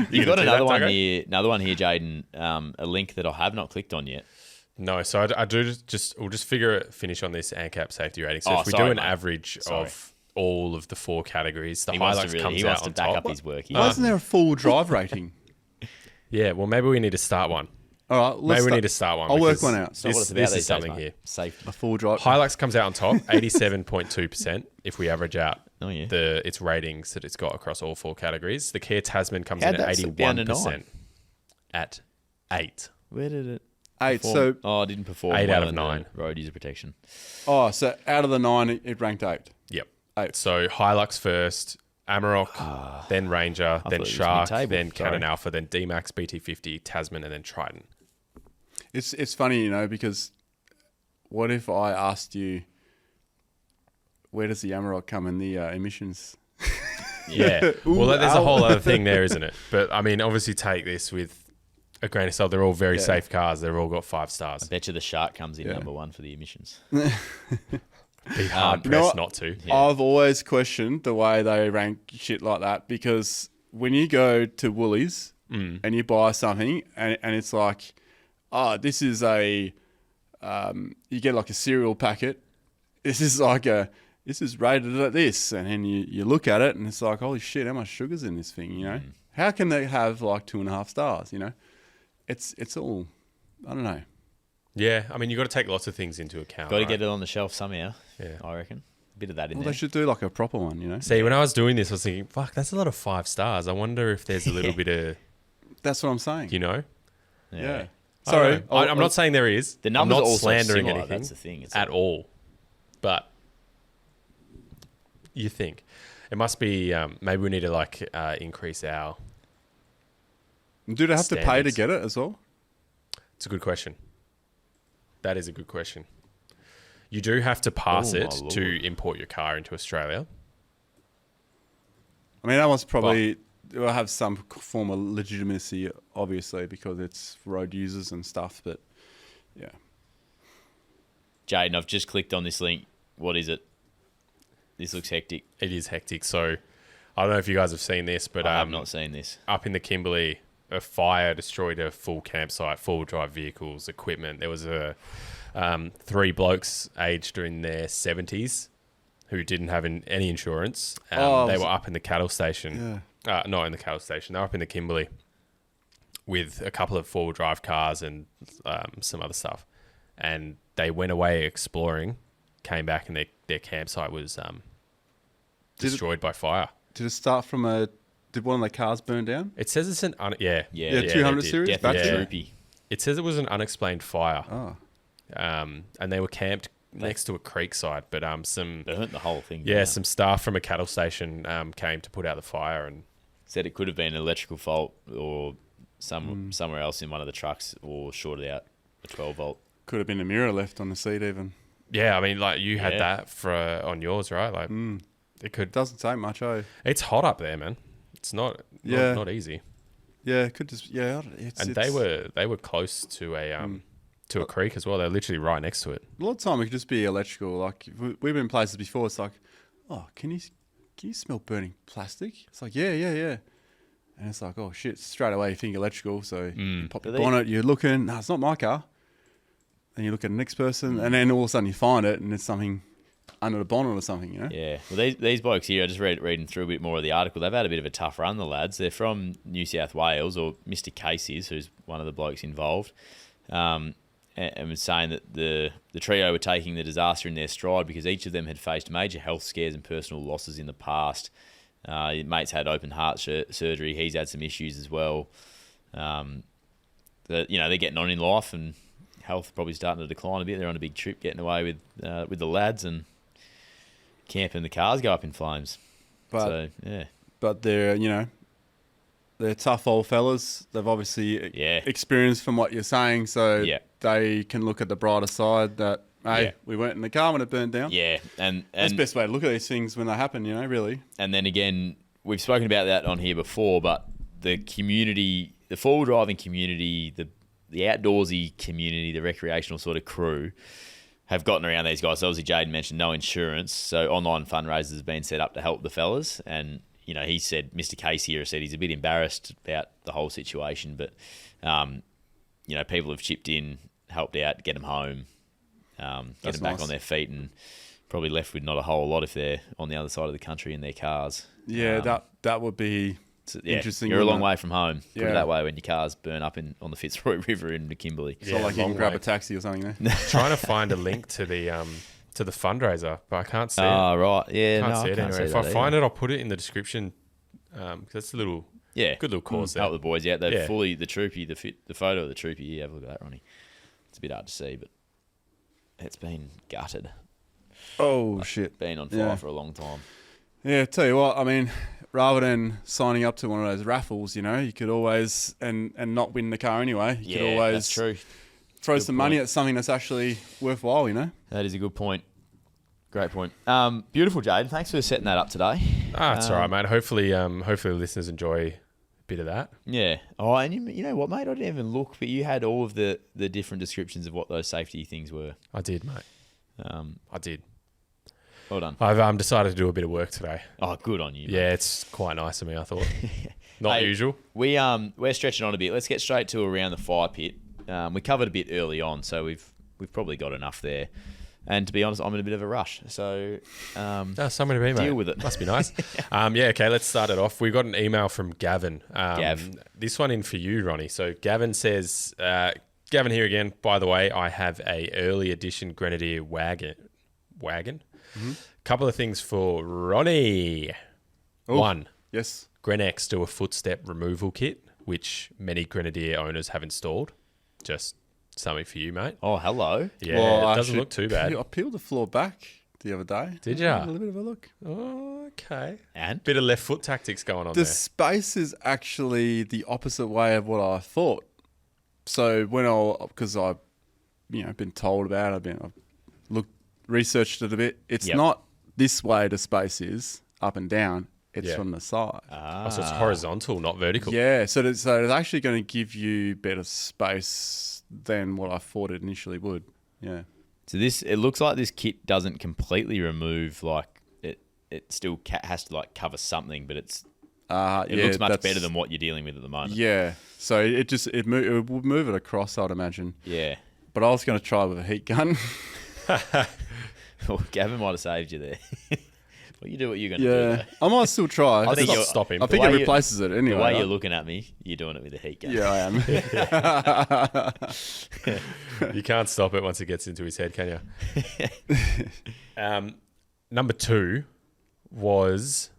You've got another one here, Jaiden, a link that I have not clicked on yet. No, so we'll just finish on this ANCAP safety rating. So if we do an average of all of the 4 categories, the Hilux comes out on top. Back up his work. Why isn't there a full drive rating? Yeah, well, maybe we need to start one. All right, maybe we need to start one. I'll work one out. So this is something here. Safety. A full drive. Hilux comes out on top, 87.2% if we average out its ratings that it's got across all 4 categories. The Kia Tasman comes in at 81% at 8. Where did it? 8. Perform? I didn't perform. 8 out of 9. Road user protection. Oh, so out of the 9, it ranked 8. Yep. 8. So Hilux first, Amarok, then Ranger, then Shark, then Canon Alpha, then D-Max, BT50, Tasman, and then Triton. It's funny, because what if I asked you, where does the Amarok come in the emissions? Yeah. Well, there's a whole other thing there, isn't it? But, I mean, obviously take this with a grain of salt. They're all very safe cars. They've all got 5 stars. I bet you the Shark comes in number 1 for the emissions. Be hard pressed not to. Yeah. I've always questioned the way they rank shit like that, because when you go to Woolies and you buy something and it's like, this is you get like a cereal packet. This is rated at this. And then you look at it and it's like, holy shit, how much sugar's in this thing, How can they have like 2.5 stars, It's all, I don't know. Yeah, I mean, you've got to take lots of things into account. Got to get it on the shelf somehow, yeah. I reckon. A bit of that in there. They should do like a proper one, See, when I was doing this, I was thinking, fuck, that's a lot of 5 stars. I wonder if there's a little bit of... That's what I'm saying. Yeah. Sorry. I'm not saying there is. The numbers I'm not are also slandering similar, anything that's the thing. at all. But you think. It must be... maybe we need to increase our... Do they have to pay to get it as well? It's a good question. That is a good question. You do have to pass it to import your car into Australia. I mean, that one's probably will have some form of legitimacy, obviously, because it's road users and stuff. But yeah, Jaiden, I've just clicked on this link. What is it? This looks hectic. It is hectic. So I don't know if you guys have seen this, but I have not seen this. Up in the Kimberley, a fire destroyed a full campsite, 4-wheel-drive vehicles, equipment. There was 3 blokes aged in their 70s who didn't have any insurance. They were up in the cattle station. Yeah. Not in the cattle station. They were up in the Kimberley with a couple of 4-wheel-drive cars and some other stuff. And they went away exploring, came back, and their campsite was destroyed by fire. Did it start from Did one of the cars burn down? It says it's an... 200 series? Troopy. It says it was an unexplained fire. Oh. And they were camped next to a creek side, but They burnt the whole thing. Yeah, some staff from a cattle station came to put out the fire and... Said it could have been an electrical fault or somewhere else in one of the trucks or shorted out a 12-volt. Could have been a mirror left on the seat even. Yeah, I mean, you had that on yours, right? It could... Doesn't take much, It's hot up there, man. It's not easy. Yeah, it could just they were close to a creek as well. They're literally right next to it. A lot of time it could just be electrical. Like we've been in places before. It's like, can you smell burning plastic? It's like yeah. And it's like, oh shit, straight away you think electrical. So you pop your bonnet, you're looking, no, it's not my car. And you look at the next person, and then all of a sudden you find it, and it's something under the bonnet or something, you know? Yeah. Well, these blokes here, I just reading through a bit more of the article. They've had a bit of a tough run, the lads. They're from New South Wales, or Mr. Case is, who's one of the blokes involved, and was saying that the trio were taking the disaster in their stride because each of them had faced major health scares and personal losses in the past. His mate's had open heart surgery. He's had some issues as well. They're getting on in life, and health probably starting to decline a bit. They're on a big trip getting away with the lads, and camping the cars go up in flames. But they're they're tough old fellas. They've obviously experienced from what you're saying, so they can look at the brighter side that we weren't in the car when it burned down. Yeah, and that's the best way to look at these things when they happen, really. And then again, we've spoken about that on here before, but the community, the four-wheel driving community, the outdoorsy community, the recreational sort of crew have gotten around these guys. So obviously Jaiden mentioned no insurance, so online fundraisers have been set up to help the fellas. And he said, Mr. Case here said he's a bit embarrassed about the whole situation, but people have chipped in, helped out, get them home, get them back on their feet, and probably left with not a whole lot if they're on the other side of the country in their cars. Yeah, that would be. Interesting. You're a long way from home. Put it that way when your cars burn up on the Fitzroy River in Kimberley. It's not like you can grab a taxi or something there. Trying to find a link to the fundraiser, but I can't see it. Oh, right. Yeah, can't see it anyway. If I find it, I'll put it in the description. Because that's a good little cause there. Help the boys out. They're fully the troopy, the photo of the troopy. Yeah, have a look at that, Ronnie. It's a bit hard to see, but it's been gutted. Oh, shit. Been on fire for a long time. Yeah, tell you what, I mean, rather than signing up to one of those raffles, you could always, and not win the car anyway, you could always that's true. Throw good some point. money at something that's actually worthwhile, That is a good point. Great point. Beautiful, Jaiden. Thanks for setting that up today. It's all right, mate. Hopefully the listeners enjoy a bit of that. Yeah. Oh, and you know what, mate? I didn't even look, but you had all of the different descriptions of what those safety things were. I did, mate. I did. Well done. I've decided to do a bit of work today. Oh, good on you. Yeah, it's quite nice of me, I thought. Not usual. We're stretching on a bit. Let's get straight to around the fire pit. We covered a bit early on, so we've probably got enough there. And to be honest, I'm in a bit of a rush. So something to be, mate. Deal with it. Must be nice. Okay, let's start it off. We got an email from Gavin. Gav. This one in for you, Ronnie. So Gavin says, Gavin here again. By the way, I have a early edition Grenadier wagon. Mm-hmm. Couple of things for Ronnie. Oh, one. Yes. Grenex do a footstep removal kit, which many Grenadier owners have installed. Just something for you, mate. Oh, hello. Yeah, it doesn't look too bad. I peeled the floor back the other day. Did you? A little bit of a look. Oh, okay. And? Bit of left foot tactics going on there. The space is actually the opposite way of what I thought. So because I've been told about it, I've researched it a bit. It's not this way the space is, up and down. It's from the side. So it's horizontal, not vertical. Yeah, so it's actually going to give you better space than what I thought it initially would. Yeah. So it looks like this kit doesn't completely remove, it still has to cover something, but it looks much better than what you're dealing with at the moment. Yeah. So it would move it across, I'd imagine. Yeah. But I was going to try with a heat gun. Well, Gavin might have saved you there. Well, you do what you're going to do. Yeah, I might still try. I think stop him. I think it replaces it anyway. The way you're looking at me, you're doing it with a heat gun. Yeah, I am. You can't stop it once it gets into his head, can you? Number 2 was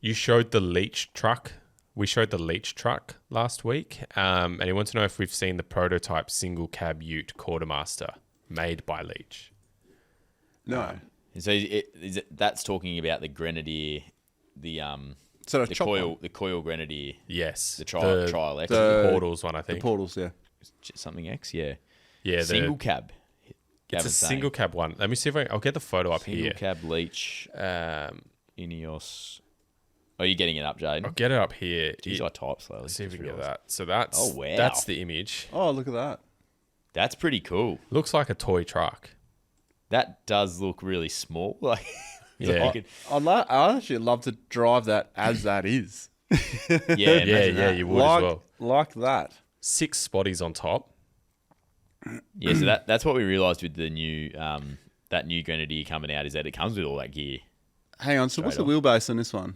you showed the leach truck. We showed the leach truck last week, and he wants to know if we've seen the prototype single cab ute quartermaster made by Leach. No. So that's talking about the Grenadier, the coil Grenadier. Yes. The Trial X. The Portals one, I think. The Portals, yeah. Something X, yeah. Yeah. Single cab. It's a single cab one. Let me see if I'll get the photo up here. Single cab Leach. Ineos. Are you getting it up, Jaiden? I'll get it up here. Jeez, I type slowly. Let's see if we can get that. So that's the image. Oh, look at that. That's pretty cool. Looks like a toy truck. That does look really small. I'd actually love to drive that as that is. Yeah, you would as well. Like that. 6 spotties on top. Yeah, so that's what we realised with the new that new Grenadier coming out, is that it comes with all that gear. Hang on, so what's the wheelbase on this one?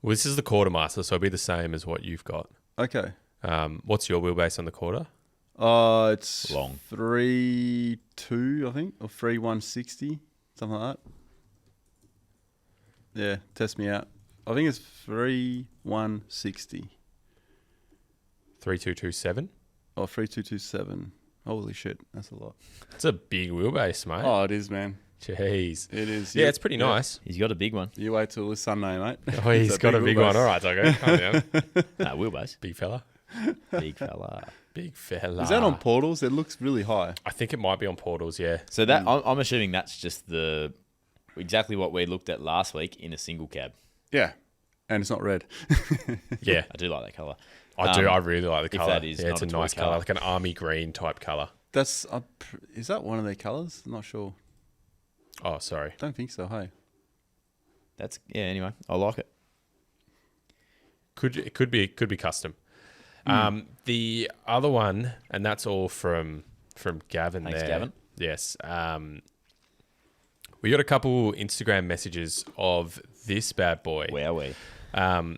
Well, this is the quartermaster, so it'll be the same as what you've got. Okay. What's your wheelbase on the quarter? It's long. 3.2, I think, or 3.160, something like that. Yeah, test me out. I think it's 3.160. 3.227? Oh, 3.227. Holy shit, that's a lot. It's a big wheelbase, mate. Oh, it is, man. Jeez. It is. Yeah, it's pretty nice. He's got a big one. You wait till this Sunday, mate. Oh, he's got a big one. All right, Duggo. Calm down. Wheelbase. Big fella. Big fella. Big fella. Is that on portals? It looks really high. I think it might be on portals, yeah. So that I'm assuming that's just exactly what we looked at last week in a single cab. Yeah, and it's not red. Yeah. I do like that colour. I do. I really like the if colour. that is yeah, it's not a a toy nice colour, colour. like an army green type colour. Is that one of their colours? I'm not sure. Oh, sorry. Don't think so, hey. Anyway, I like it. It could be custom. The other one, and that's all from Gavin. Thanks, there. Gavin. Yes. We got a couple Instagram messages of this bad boy. Wowee.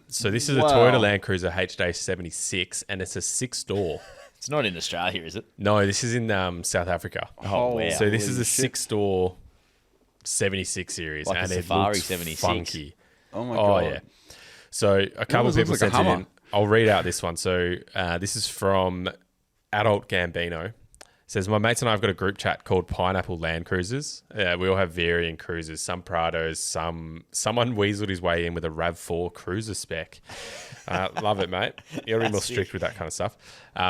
So this is a Toyota Land Cruiser HD76, and it's a 6-door. It's not in Australia, is it? No, this is in South Africa. Oh, wow. So this is a shit. 6-door 76 series, Like a and it Safari looks 76. funky. Oh my god. Yeah. So a couple of almost people looks like sent a it Hummer. in. I'll read out this one. So this is from Adult Gambino. It says, my mates and I have got a group chat called Pineapple Land Cruisers. We all have varying cruisers, some Prados, someone weaseled his way in with a RAV4 cruiser spec. Love it, mate. You got to be more strict with that kind of stuff.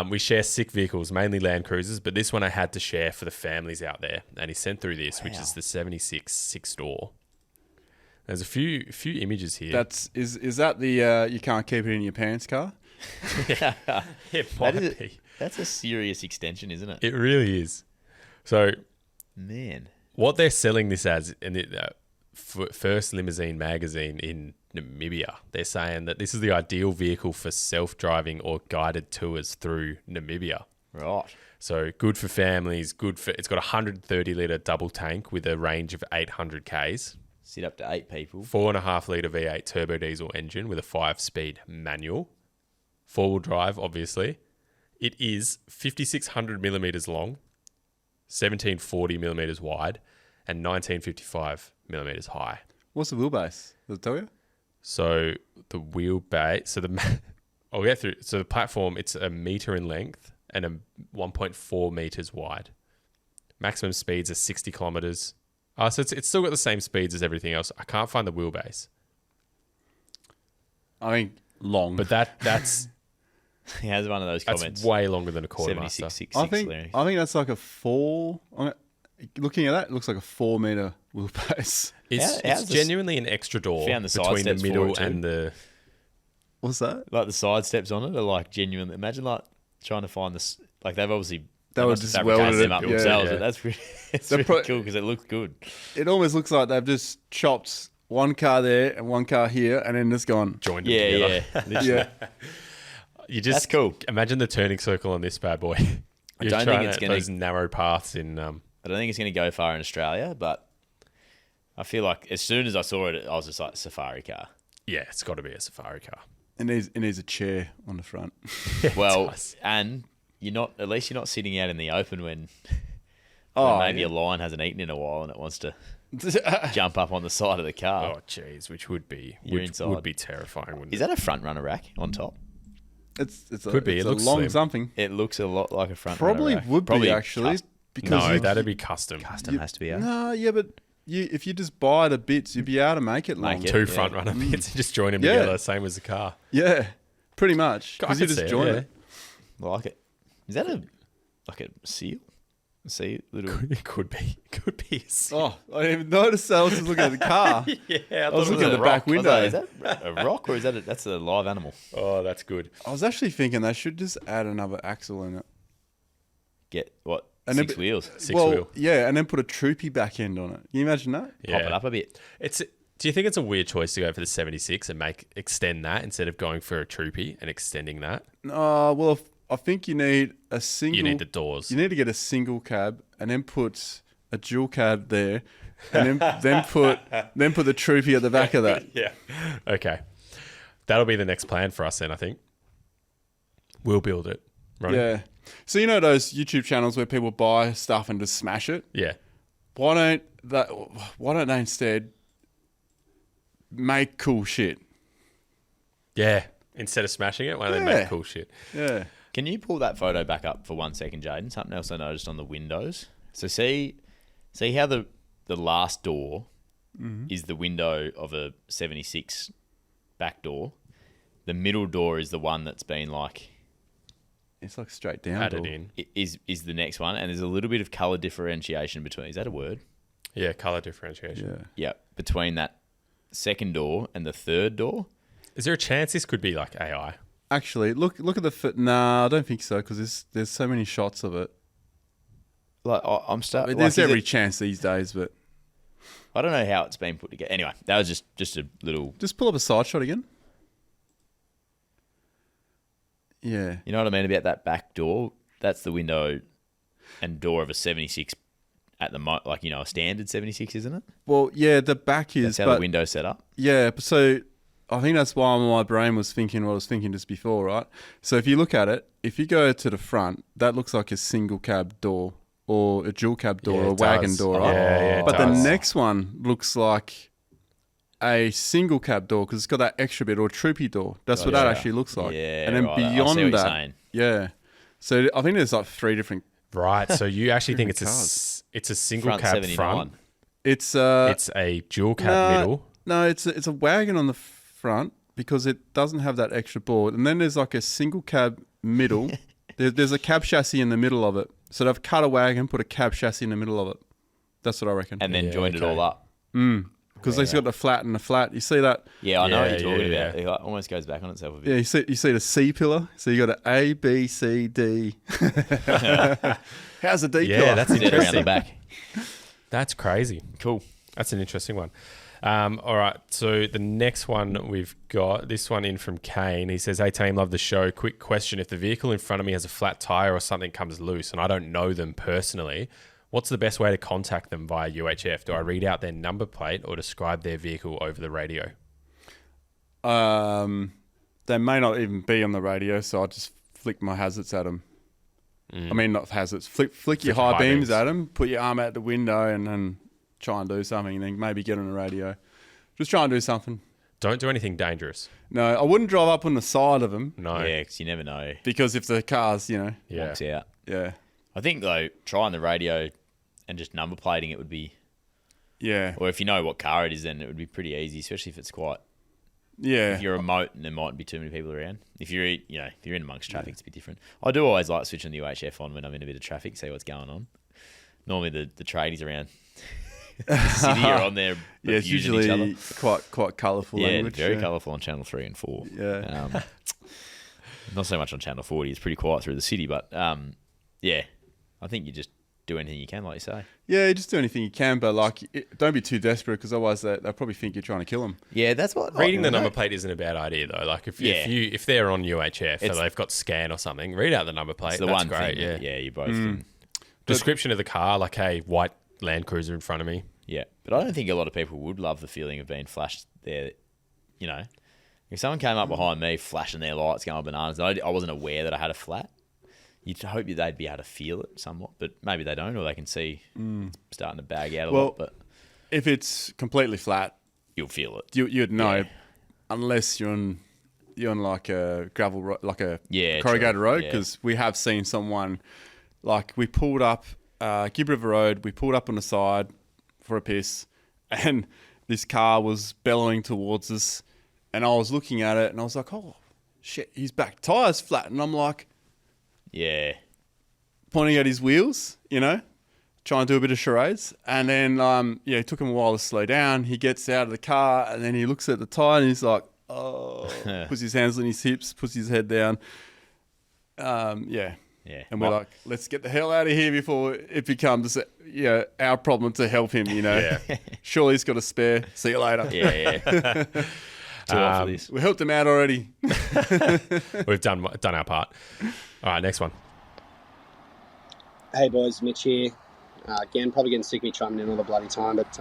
We share sick vehicles, mainly Land Cruisers, but this one I had to share for the families out there. And he sent through this, which is the 76 6-door. There's a few images here. Is that the you can't keep it in your parents' car? It might be. That's a serious extension, isn't it? It really is. So, Man. what they're selling this as in the first limousine magazine in Namibia, they're saying that this is the ideal vehicle for self-driving or guided tours through Namibia. Right. So good for families. It's got a 130-litre double tank with a range of 800 Ks. Sit up to 8 people. 4.5-litre V8 turbo diesel engine with a 5-speed manual. 4-wheel drive, obviously. It is 5,600 millimetres long, 1,740 millimetres wide, and 1955 millimetres high. What's the wheelbase? Does it tell you? So the wheelbase, I'll get through. So the platform, it's a metre in length and a 1.4 metres wide. Maximum speeds are 60 kilometres. So it's still got the same speeds as everything else. I can't find the wheelbase. I mean, long. But that's He has one of those comments. that's way longer than a quartermaster. 7666. I think that's like a 4. Looking at that, it looks like a 4 meter wheelbase. It's genuinely an extra door Found the side between the steps for middle it too. and the... What's that? Like the side steps on it are like genuine. Imagine like trying to find this. Like they've obviously They must just have fabricated welded them it, up yeah, themselves. yeah. But that's really, it's They're really cool because it looks good. It almost looks like they've just chopped one car there and one car here, and then just gone. joined them Yeah, together. yeah. Yeah. You just That's cool. Imagine the turning circle on this bad boy. You're don't think trying it's to- gonna- those narrow paths in... I don't think it's going to go far in Australia, but I feel like as soon as I saw it, I was just like safari car. yeah, it's got to be a safari car. It needs a chair on the front. Well, does. and at least you're not sitting out in the open when Oh, maybe yeah. a lion hasn't eaten in a while and it wants to jump up on the side of the car. Oh, jeez, which would be You're would inside. be terrifying, wouldn't Is it? that a front runner rack on top? It's Could be. It's It a looks long slim. something. It looks a lot like a front Probably runner rack. would Probably be actually because No, you- that'd be custom. Custom has to be out. No, yeah, but if you just buy the bits, you'd be able to make it long. Make it. Two Yeah. front runner bits and just join them Yeah. together, same as the car. Yeah, pretty much. I Because you could just see it, join yeah. it. Like it. Is that like a seal? A seal? Little. It could be. Could be. Oh, I didn't even notice that. I was just looking at the car. Yeah, I was thought looking it at was the a back rock. window. I was like, is that a rock or is that that's a live animal? Oh, that's good. I was actually thinking they should just add another axle in it. Get what? And 6 wheels. Six wheel. Yeah, and then put a troopy back end on it. Can you imagine that? Yeah. Pop it up a bit. It's Do you think it's a weird choice to go for the 76 and extend that instead of going for a troopy and extending that? Well, I think you need a single. You need the doors. You need to get a single cab and then put a dual cab there, and then put the troopy at the back of that. Yeah. Okay. That'll be the next plan for us then, I think. We'll build it. Ronny? Yeah. So you know those YouTube channels where people buy stuff and just smash it? Yeah. Why don't they instead make cool shit? Yeah. Instead of smashing it, why don't they make cool shit? Yeah. Can you pull that photo back up for 1 second, Jaiden? Something else I noticed on the windows. So see how the last door is the window of a 76 back door. The middle door is the one that's been like... It's like straight down. Added in. Is the next one. And there's a little bit of colour differentiation between... Is that a word? Yeah, colour differentiation. Yeah. Yeah, between that second door and the third door. Is there a chance this could be like AI? Actually, look at the... Nah, I don't think so, because there's so many shots of it. Like I'm starting... There's every chance these days, but... I don't know how it's been put together. Anyway, that was just a little... Just pull up a side shot again. Yeah. You know what I mean about that back door? That's the window and door of a 76 at the like, you know, a standard 76, isn't it? Well, yeah, the back is... That's how the window's set up. Yeah, so I think that's why my brain was thinking what I was thinking just before, right? So if you look at it, if you go to the front, that looks like a single cab door or a dual cab door or a wagon door, right? Yeah, but the next one looks like a single cab door because it's got that extra bit, or a troopy door. That's what that actually looks like. Yeah, and then right. I see beyond what you're that, saying. yeah. So I think there's like 3 different... Right, so you actually think it's a single Front cab 79. front. It's a dual cab middle. No, it's a wagon on the front because it doesn't have that extra board. And then there's like a single cab middle. There's a cab chassis in the middle of it. So they've cut a wagon, put a cab chassis in the middle of it. That's what I reckon. And then joined it all up. Because they've got the flat and the flat. You see that? Yeah, I know what you're talking yeah. about. It like almost goes back on itself a bit. Yeah, you see the C pillar. So you got an A, B, C, D. How's the D pillar? Yeah, that's Sit around interesting. the back. That's crazy. Cool. That's an interesting one. All right, so the next one we've got, this one in from Kane. He says, hey team, love the show. Quick question. If the vehicle in front of me has a flat tyre or something comes loose and I don't know them personally, what's the best way to contact them via UHF? Do I read out their number plate or describe their vehicle over the radio? They may not even be on the radio, so I'll just flick my hazards at them. I mean, not hazards. Flick your high beams at them, put your arm out the window and then try and do something, and then maybe get on the radio. Just try and do something. Don't do anything dangerous. No, I wouldn't drive up on the side of them. No. Yeah, because you never know. Because if the car's, Walks out. Yeah. I think, though, trying the radio and just number plating it would be... Yeah. Or if you know what car it is, then it would be pretty easy, especially if it's quite... Yeah. If you're remote and there mightn't be too many people around. If you're, if you're in amongst traffic, it's a bit different. I do always like switching the UHF on when I'm in a bit of traffic, see what's going on. Normally the tradies around the city are on there Yeah, it's abusing each other. usually quite colourful language. Very colourful on Channel 3 and 4. Yeah. Not so much on Channel 40. It's pretty quiet through the city, but yeah, I think you just do anything you can, like you say. Yeah, just do anything you can, but don't be too desperate because otherwise they'll probably think you're trying to kill them. Yeah, that's what... Reading the number plate isn't a bad idea, though. Like, if they're on UHF or they've got scan or something, read out the number plate. It's the That's one great, thing. yeah. You both can... Description of the car, like, hey, white Land Cruiser in front of me. Yeah, but I don't think a lot of people would love the feeling of being flashed there. If someone came up behind me flashing their lights going bananas, I wasn't aware that I had a flat, you'd hope they'd be able to feel it somewhat, but maybe they don't, or they can see it's starting to bag out a lot. But if it's completely flat, you'll feel it. You'd know, unless you're on like a gravel road, like a corrugated road, because we have seen someone, like we pulled up Gibb River Road, we pulled up on the side for a piss, and this car was bellowing towards us, and I was looking at it, and I was like, oh shit, his back tire's flat, and I'm like, yeah, pointing at his wheels, trying to do a bit of charades, and then it took him a while to slow down. He gets out of the car, and then he looks at the tire, and he's like, oh, puts his hands on his hips, puts his head down. Yeah. And we're like, let's get the hell out of here before it becomes our problem to help him, Yeah. Surely he's got a spare. See you later. Yeah. Too old for this. We helped him out already. We've done our part. All right, next one. Hey boys, Mitch here. Again, probably getting sick of me chiming in all the bloody time, but just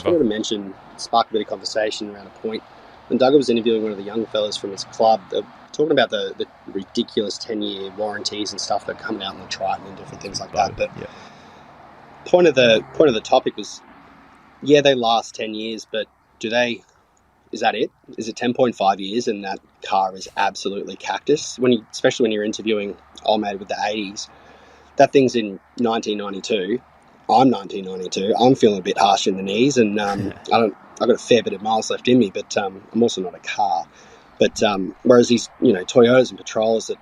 never. wanted to mention, spark a bit of conversation around a point. When Duggo was interviewing one of the young fellas from his club, talking about the ridiculous 10-year warranties and stuff that are coming out in the Triton and different things like that. But point of the topic was, they last 10 years, but is that it? Is it 10.5 years and that car is absolutely cactus? Especially when you're interviewing old mate with the 80s, that thing's in 1992. I'm 1992. I'm feeling a bit harsh in the knees, and I've got a fair bit of miles left in me, but I'm also not a car. But whereas these, Toyotas and Patrols that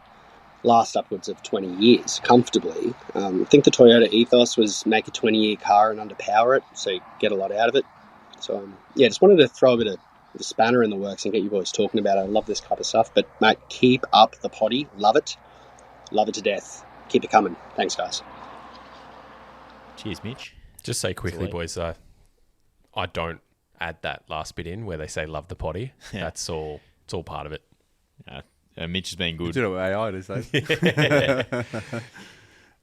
last upwards of 20 years comfortably, I think the Toyota ethos was make a 20-year car and underpower it, so you get a lot out of it. So just wanted to throw a bit of a spanner in the works and get you boys talking about it. I love this type of stuff, but mate, keep up the potty. Love it to death. Keep it coming. Thanks, guys. Cheers, Mitch. Just say quickly, boys, I don't add that last bit in where they say love the potty. It's all part of it. Mitch has been good. You did it with AI, to say.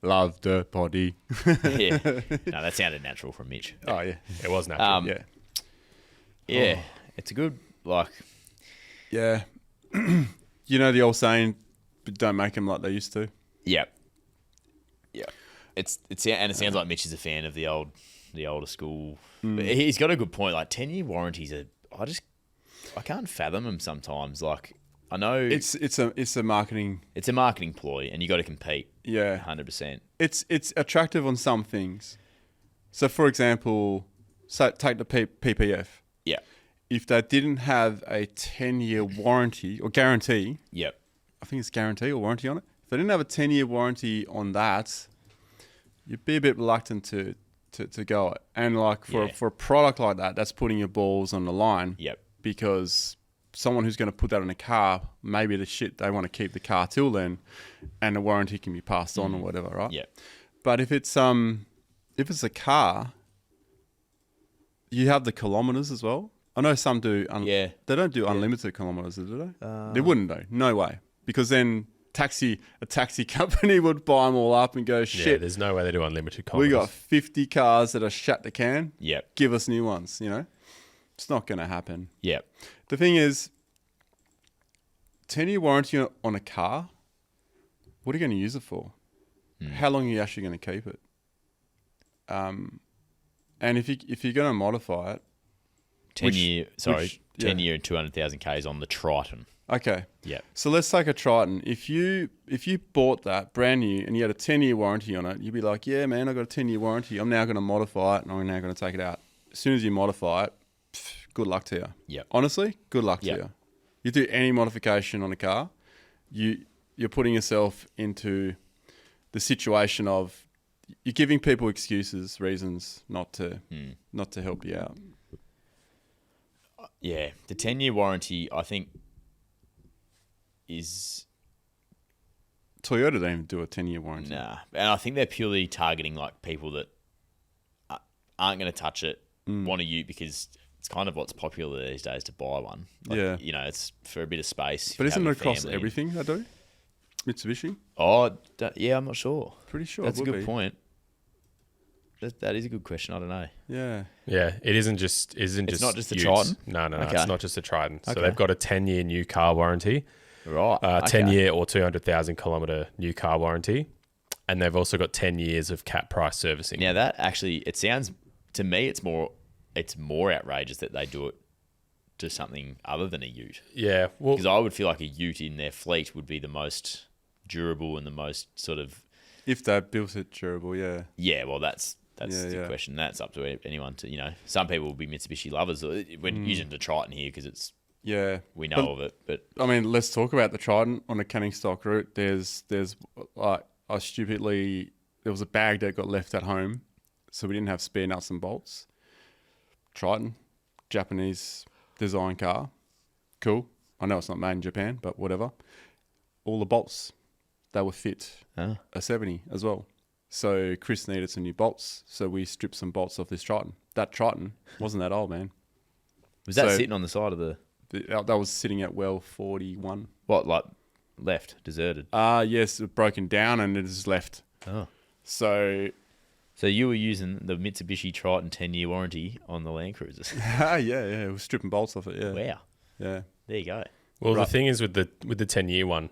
Love the potty. Yeah. No, that sounded natural from Mitch. Oh, yeah. It was natural. Yeah. It's a good, Yeah. The old saying, don't make them like they used to. Yep. It sounds like Mitch is a fan of the older school. But he's got a good point. 10-year warranties are, I can't fathom them sometimes. I know it's a marketing ploy, and you got to compete. Yeah, 100%. It's attractive on some things. So, for example, take the PPF. Yeah. If they didn't have a 10-year warranty or guarantee. Yep. I think it's guarantee or warranty on it. If they didn't have a 10-year warranty on that, you'd be a bit reluctant to go it. And for a product like that, that's putting your balls on the line. Yep. Because someone who's going to put that in a car, maybe they want to keep the car till then, and the warranty can be passed on or whatever, right? Yeah. But if it's a car, you have the kilometers as well. I know some do. They don't do unlimited kilometers, do they? They wouldn't though. No way. Because then a taxi company would buy them all up and go, shit. Yeah, there's no way they do unlimited kilometers. We got 50 cars that are shut the can. Yep. Give us new ones, It's not going to happen. Yep. The thing is, 10-year warranty on a car, what are you going to use it for? How long are you actually going to keep it? And if you're going to modify it, 10 year and 200,000 Ks on the Triton. Okay. Yeah. So let's take a Triton. If you bought that brand new and you had a 10-year warranty on it, you'd be like, yeah, man, I got a 10-year warranty. I'm now going to modify it and I'm now going to take it out. As soon as you modify it, good luck to you. Yeah. Honestly, good luck to you. You do any modification on a car, you're putting yourself into the situation of you're giving people excuses, reasons not to help you out. Yeah, the 10-year warranty, I think, is... Toyota don't even do a 10-year warranty. Nah, and I think they're purely targeting people that aren't going to touch it, want to use, because it's kind of what's popular these days to buy one. It's for a bit of space. But isn't it across everything they do? Mitsubishi? Oh, yeah, I'm not sure. Pretty sure that's it would a good be. point. That is a good question. I don't know. Yeah. Yeah, it isn't just It's not just the utes. Triton? No, Okay. it's not just the Triton. So Okay. they've got a 10-year new car warranty, Right. 10-year or 200,000 kilometre new car warranty, and they've also got 10 years of cap price servicing. Now that actually, it sounds to me, it's more outrageous that they do it to something other than a ute. Yeah, well, Because I would feel like a ute in their fleet would be the most durable and the most sort of... If they built it durable, yeah. Yeah, well, that's the question. That's up to anyone to, some people will be Mitsubishi lovers. We're using the Triton here because it's... Yeah. We know of it, but... I mean, let's talk about the Triton on a canning stock route. There's there was a bag that got left at home, so we didn't have spare nuts and bolts. Triton, Japanese design car. Cool. I know it's not made in Japan, but whatever. All the bolts they were fit a 70 as well. So Chris needed some new bolts. So we stripped some bolts off this Triton. That Triton wasn't that old, man. Was that sitting on the side of that was sitting at well 41. What, like left, deserted? Yes, it broken down and it just left. Oh. So you were using the Mitsubishi Triton 10-year warranty on the Land Cruisers? yeah. We were stripping bolts off it, yeah. Wow. Yeah. There you go. Well, the thing is with the 10-year one,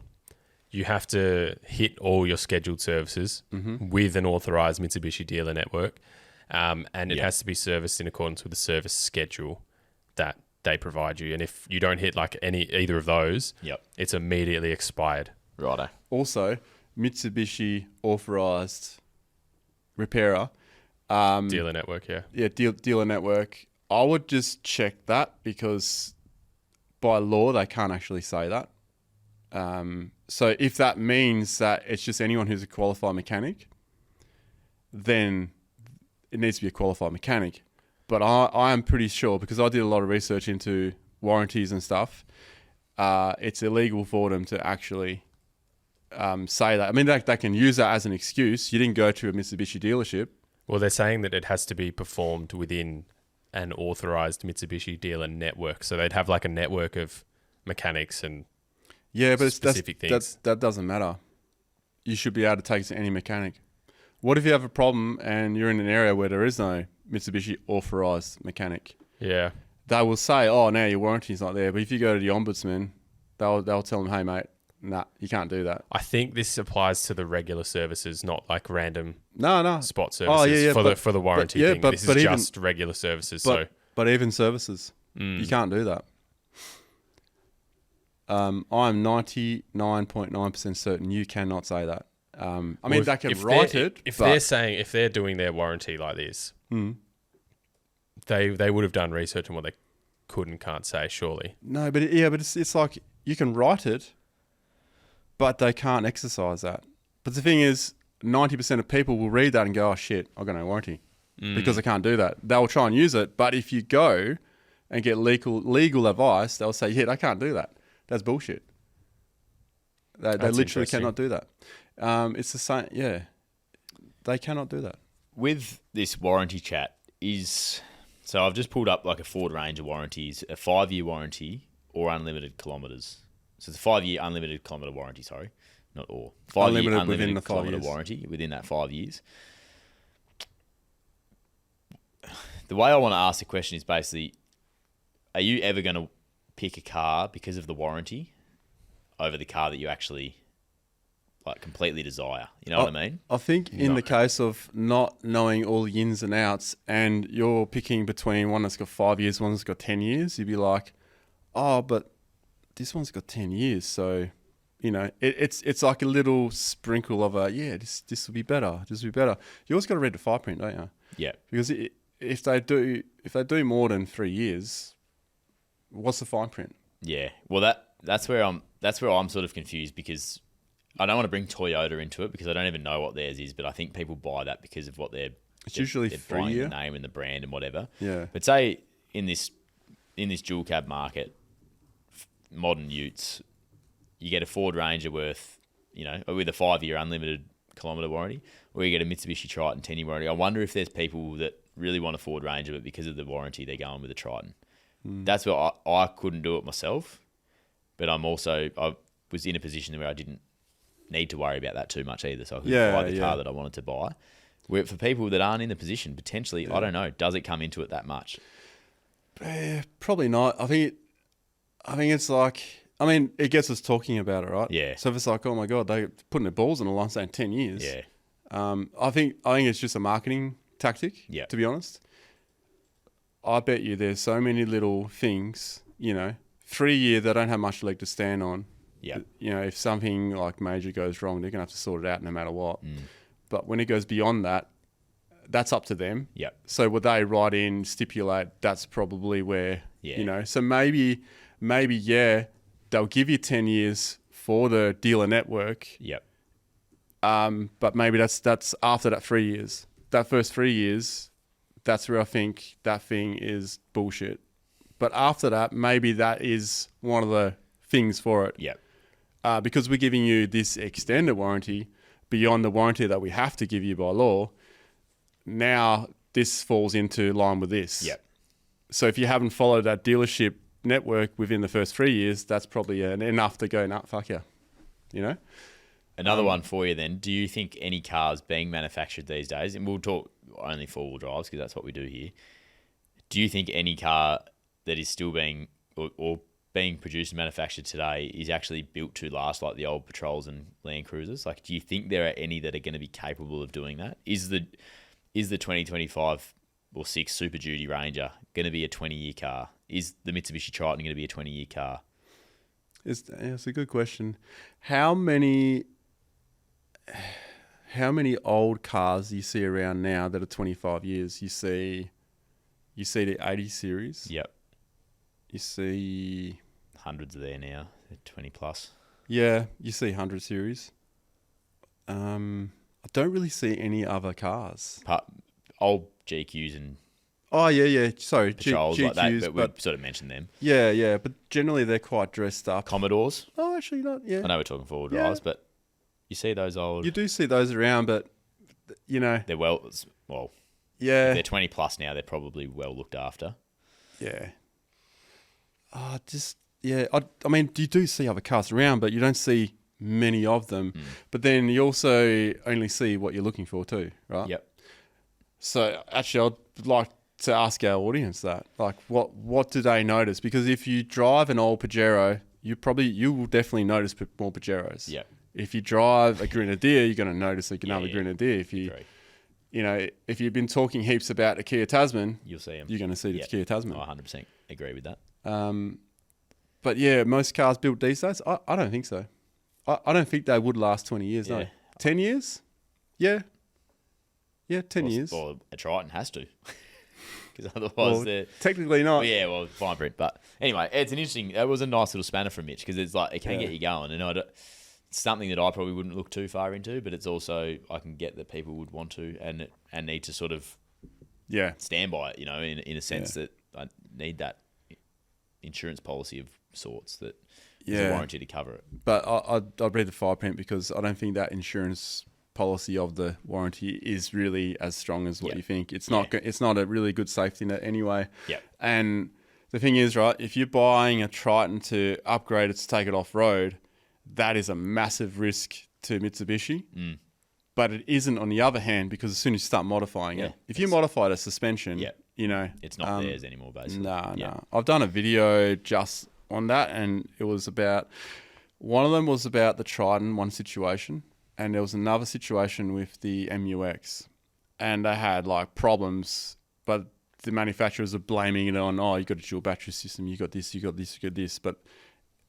you have to hit all your scheduled services with an authorised Mitsubishi dealer network, and it has to be serviced in accordance with the service schedule that they provide you. And if you don't hit like either of those, it's immediately expired. Righto. Also, Mitsubishi authorised repairer. Dealer network, yeah. Yeah, dealer network. I would just check that because by law they can't actually say that. So if that means that it's just anyone who's a qualified mechanic, then it needs to be a qualified mechanic. But I am pretty sure, because I did a lot of research into warranties and stuff, it's illegal for them to actually say that. I mean, they can use that as an excuse. You didn't go to a Mitsubishi dealership. Well, they're saying that it has to be performed within an authorised Mitsubishi dealer network. So they'd have like a network of mechanics and specific things. That doesn't matter. You should be able to take it to any mechanic. What if you have a problem and you're in an area where there is no Mitsubishi authorised mechanic? Yeah. They will say, oh, now your warranty's not there. But if you go to the ombudsman, they'll tell them, hey, mate, nah, you can't do that. I think this applies to the regular services, not like random spot services for the warranty thing. This is just regular services. But even services, you can't do that. I'm 99.9% certain you cannot say that. I mean, they can write it. If they're doing their warranty like this, they would have done research on what they could and can't say, surely. No, but it's like you can write it, but they can't exercise that. But the thing is, 90% of people will read that and go, oh shit, I've got no warranty, because I can't do that. They'll try and use it, but if you go and get legal advice, they'll say, yeah, I can't do that. That's bullshit. They literally cannot do that. It's the same, yeah. They cannot do that. With this warranty chat so I've just pulled up like a Ford range of warranties, a 5-year warranty or unlimited kilometres. So it's a 5-year unlimited kilometre warranty, sorry. Not all. 5-year unlimited kilometre warranty within that 5 years. The way I want to ask the question is basically, are you ever going to pick a car because of the warranty over the car that you actually like completely desire? You know what I mean? I think in the case of not knowing all the ins and outs, and you're picking between one that's got 5 years, one that's got 10 years, you'd be like, oh, but this one's got 10 years. So, you know, it's like a little sprinkle of this will be better. This will be better. You always got to read the fine print, don't you? Yeah. Because if they do more than 3 years, what's the fine print? Yeah. Well, that's where I'm sort of confused, because I don't want to bring Toyota into it because I don't even know what theirs is, but I think people buy that because of what they're usually 3 year, the name and the brand and whatever. Yeah. But say in this dual cab market, modern utes, you get a Ford Ranger worth, you know, with a 5-year unlimited kilometre warranty, or you get a Mitsubishi Triton 10-year warranty. I wonder if there's people that really want a Ford Ranger, but because of the warranty, they're going with a Triton. That's where I couldn't do it myself, but I was in a position where I didn't need to worry about that too much either, so I could buy the car that I wanted to buy. Where for people that aren't in the position, potentially, I don't know, does it come into it that much? Probably not. I think it's like, I mean, it gets us talking about it, right? Yeah. So if it's like, oh my God, they're putting their balls in the line saying 10 years. Yeah. I think it's just a marketing tactic, to be honest. I bet you there's so many little things, you know, 3 year, they don't have much leg to stand on. Yeah. You know, if something like major goes wrong, they're going to have to sort it out no matter what. But when it goes beyond that, that's up to them. Yeah. So would they write in, stipulate, that's probably where, you know, so maybe, they'll give you 10 years for the dealer network. Yep. But maybe that's after that 3 years. That first 3 years, that's where I think that thing is bullshit. But after that, maybe that is one of the things for it. Yep. because we're giving you this extended warranty beyond the warranty that we have to give you by law, now this falls into line with this. Yep. So if you haven't followed that dealership network within the first 3 years, that's probably enough to go, nah, fuck you. You know? Another one for you then. Do you think any cars being manufactured these days, and we'll talk only four-wheel drives because that's what we do here, do you think any car that is still being or being produced and manufactured today is actually built to last like the old Patrols and Land Cruisers? Like, do you think there are any that are going to be capable of doing that? Is the 2025 or 6 Super Duty Ranger going to be a 20-year car? Is the Mitsubishi Triton going to be a 20-year car? It's a good question. How many old cars do you see around now that are 25 years? You see the 80 series. Yep. You see hundreds are there now. They're 20 plus. Yeah, you see 100 series. I don't really see any other cars. Old GQs and oh yeah. Sorry, Patrols GQs, like that, but we've sort of mentioned them. Yeah, but generally they're quite dressed up. Commodores. Oh, actually not. Yeah, I know we're talking four-wheel drives, but you see those old. You do see those around, but you know they're well. Yeah, if they're 20 plus now. They're probably well looked after. Yeah. I mean, you do see other cars around, but you don't see many of them. But then you also only see what you're looking for too, right? Yep. So actually, I'd like to ask our audience that, like, what do they notice? Because if you drive an old Pajero, you will definitely notice more Pajeros. Yeah. If you drive a Grenadier, you're going to notice another Grenadier. If you, if you've been talking heaps about a Kia Tasman, you'll see them. You're going to see the Kia Tasman. I 100% agree with that. But yeah, most cars built these days, I don't think so. I don't think they would last 20 years. No, 10 years. Yeah. Yeah, 10 years. Well, a Triton has to. Because otherwise they're... Technically not. Fine print. But anyway, it was a nice little spanner from Mitch because it's like, it can get you going. And it's something that I probably wouldn't look too far into, but it's also, I can get that people would want to and need to sort of stand by it, in a sense that I need that insurance policy of sorts that is a warranty to cover it. But I'd read the fine print because I don't think that insurance policy of the warranty is really as strong as what you think. It's not. It's not a really good safety net anyway. Yeah. And the thing is, right, if you're buying a Triton to upgrade it to take it off road, that is a massive risk to Mitsubishi. But it isn't on the other hand, because as soon as you start modifying it, if you modify the suspension, it's not theirs anymore, basically. No. I've done a video just on that, and it was about, one of them was about the Triton, one situation, and there was another situation with the MUX, and they had like problems, but the manufacturers are blaming it on, you got a dual battery system, you got this, but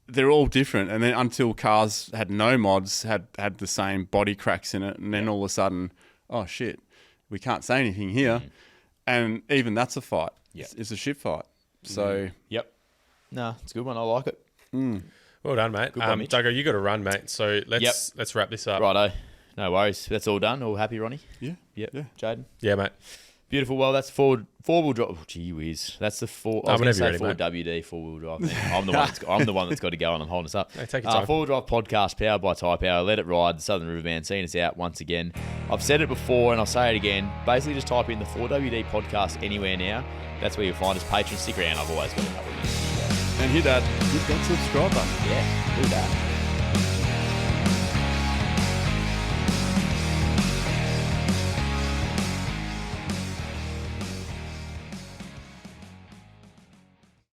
they're all different. And then until cars had no mods, had the same body cracks in it, and then all of a sudden, oh shit, we can't say anything here. And even that's a fight. It's a shit fight. So no, it's a good one. I like it. Well done, mate. Good one, Mitch. Duggo, you got to run, mate. So let's wrap this up. Righto. No worries. That's all done. All happy, Ronny? Yeah. Jaiden? Yeah, mate. Beautiful. Well, that's four-wheel drive. Oh, gee whiz. That's the four. I was going to say 4WD, four-wheel drive. I'm the one that's got to go, and I'm holding us up. Hey, take your time. Four-wheel drive podcast powered by Tyrepower. Let it ride. The Southern River Band seeing us out once again. I've said it before, and I'll say it again. Basically, just type in the 4WD podcast anywhere now. That's where you'll find us. Patrons, stick around. I've always got a couple of minutes. And hit that subscribe button. Yeah, do that.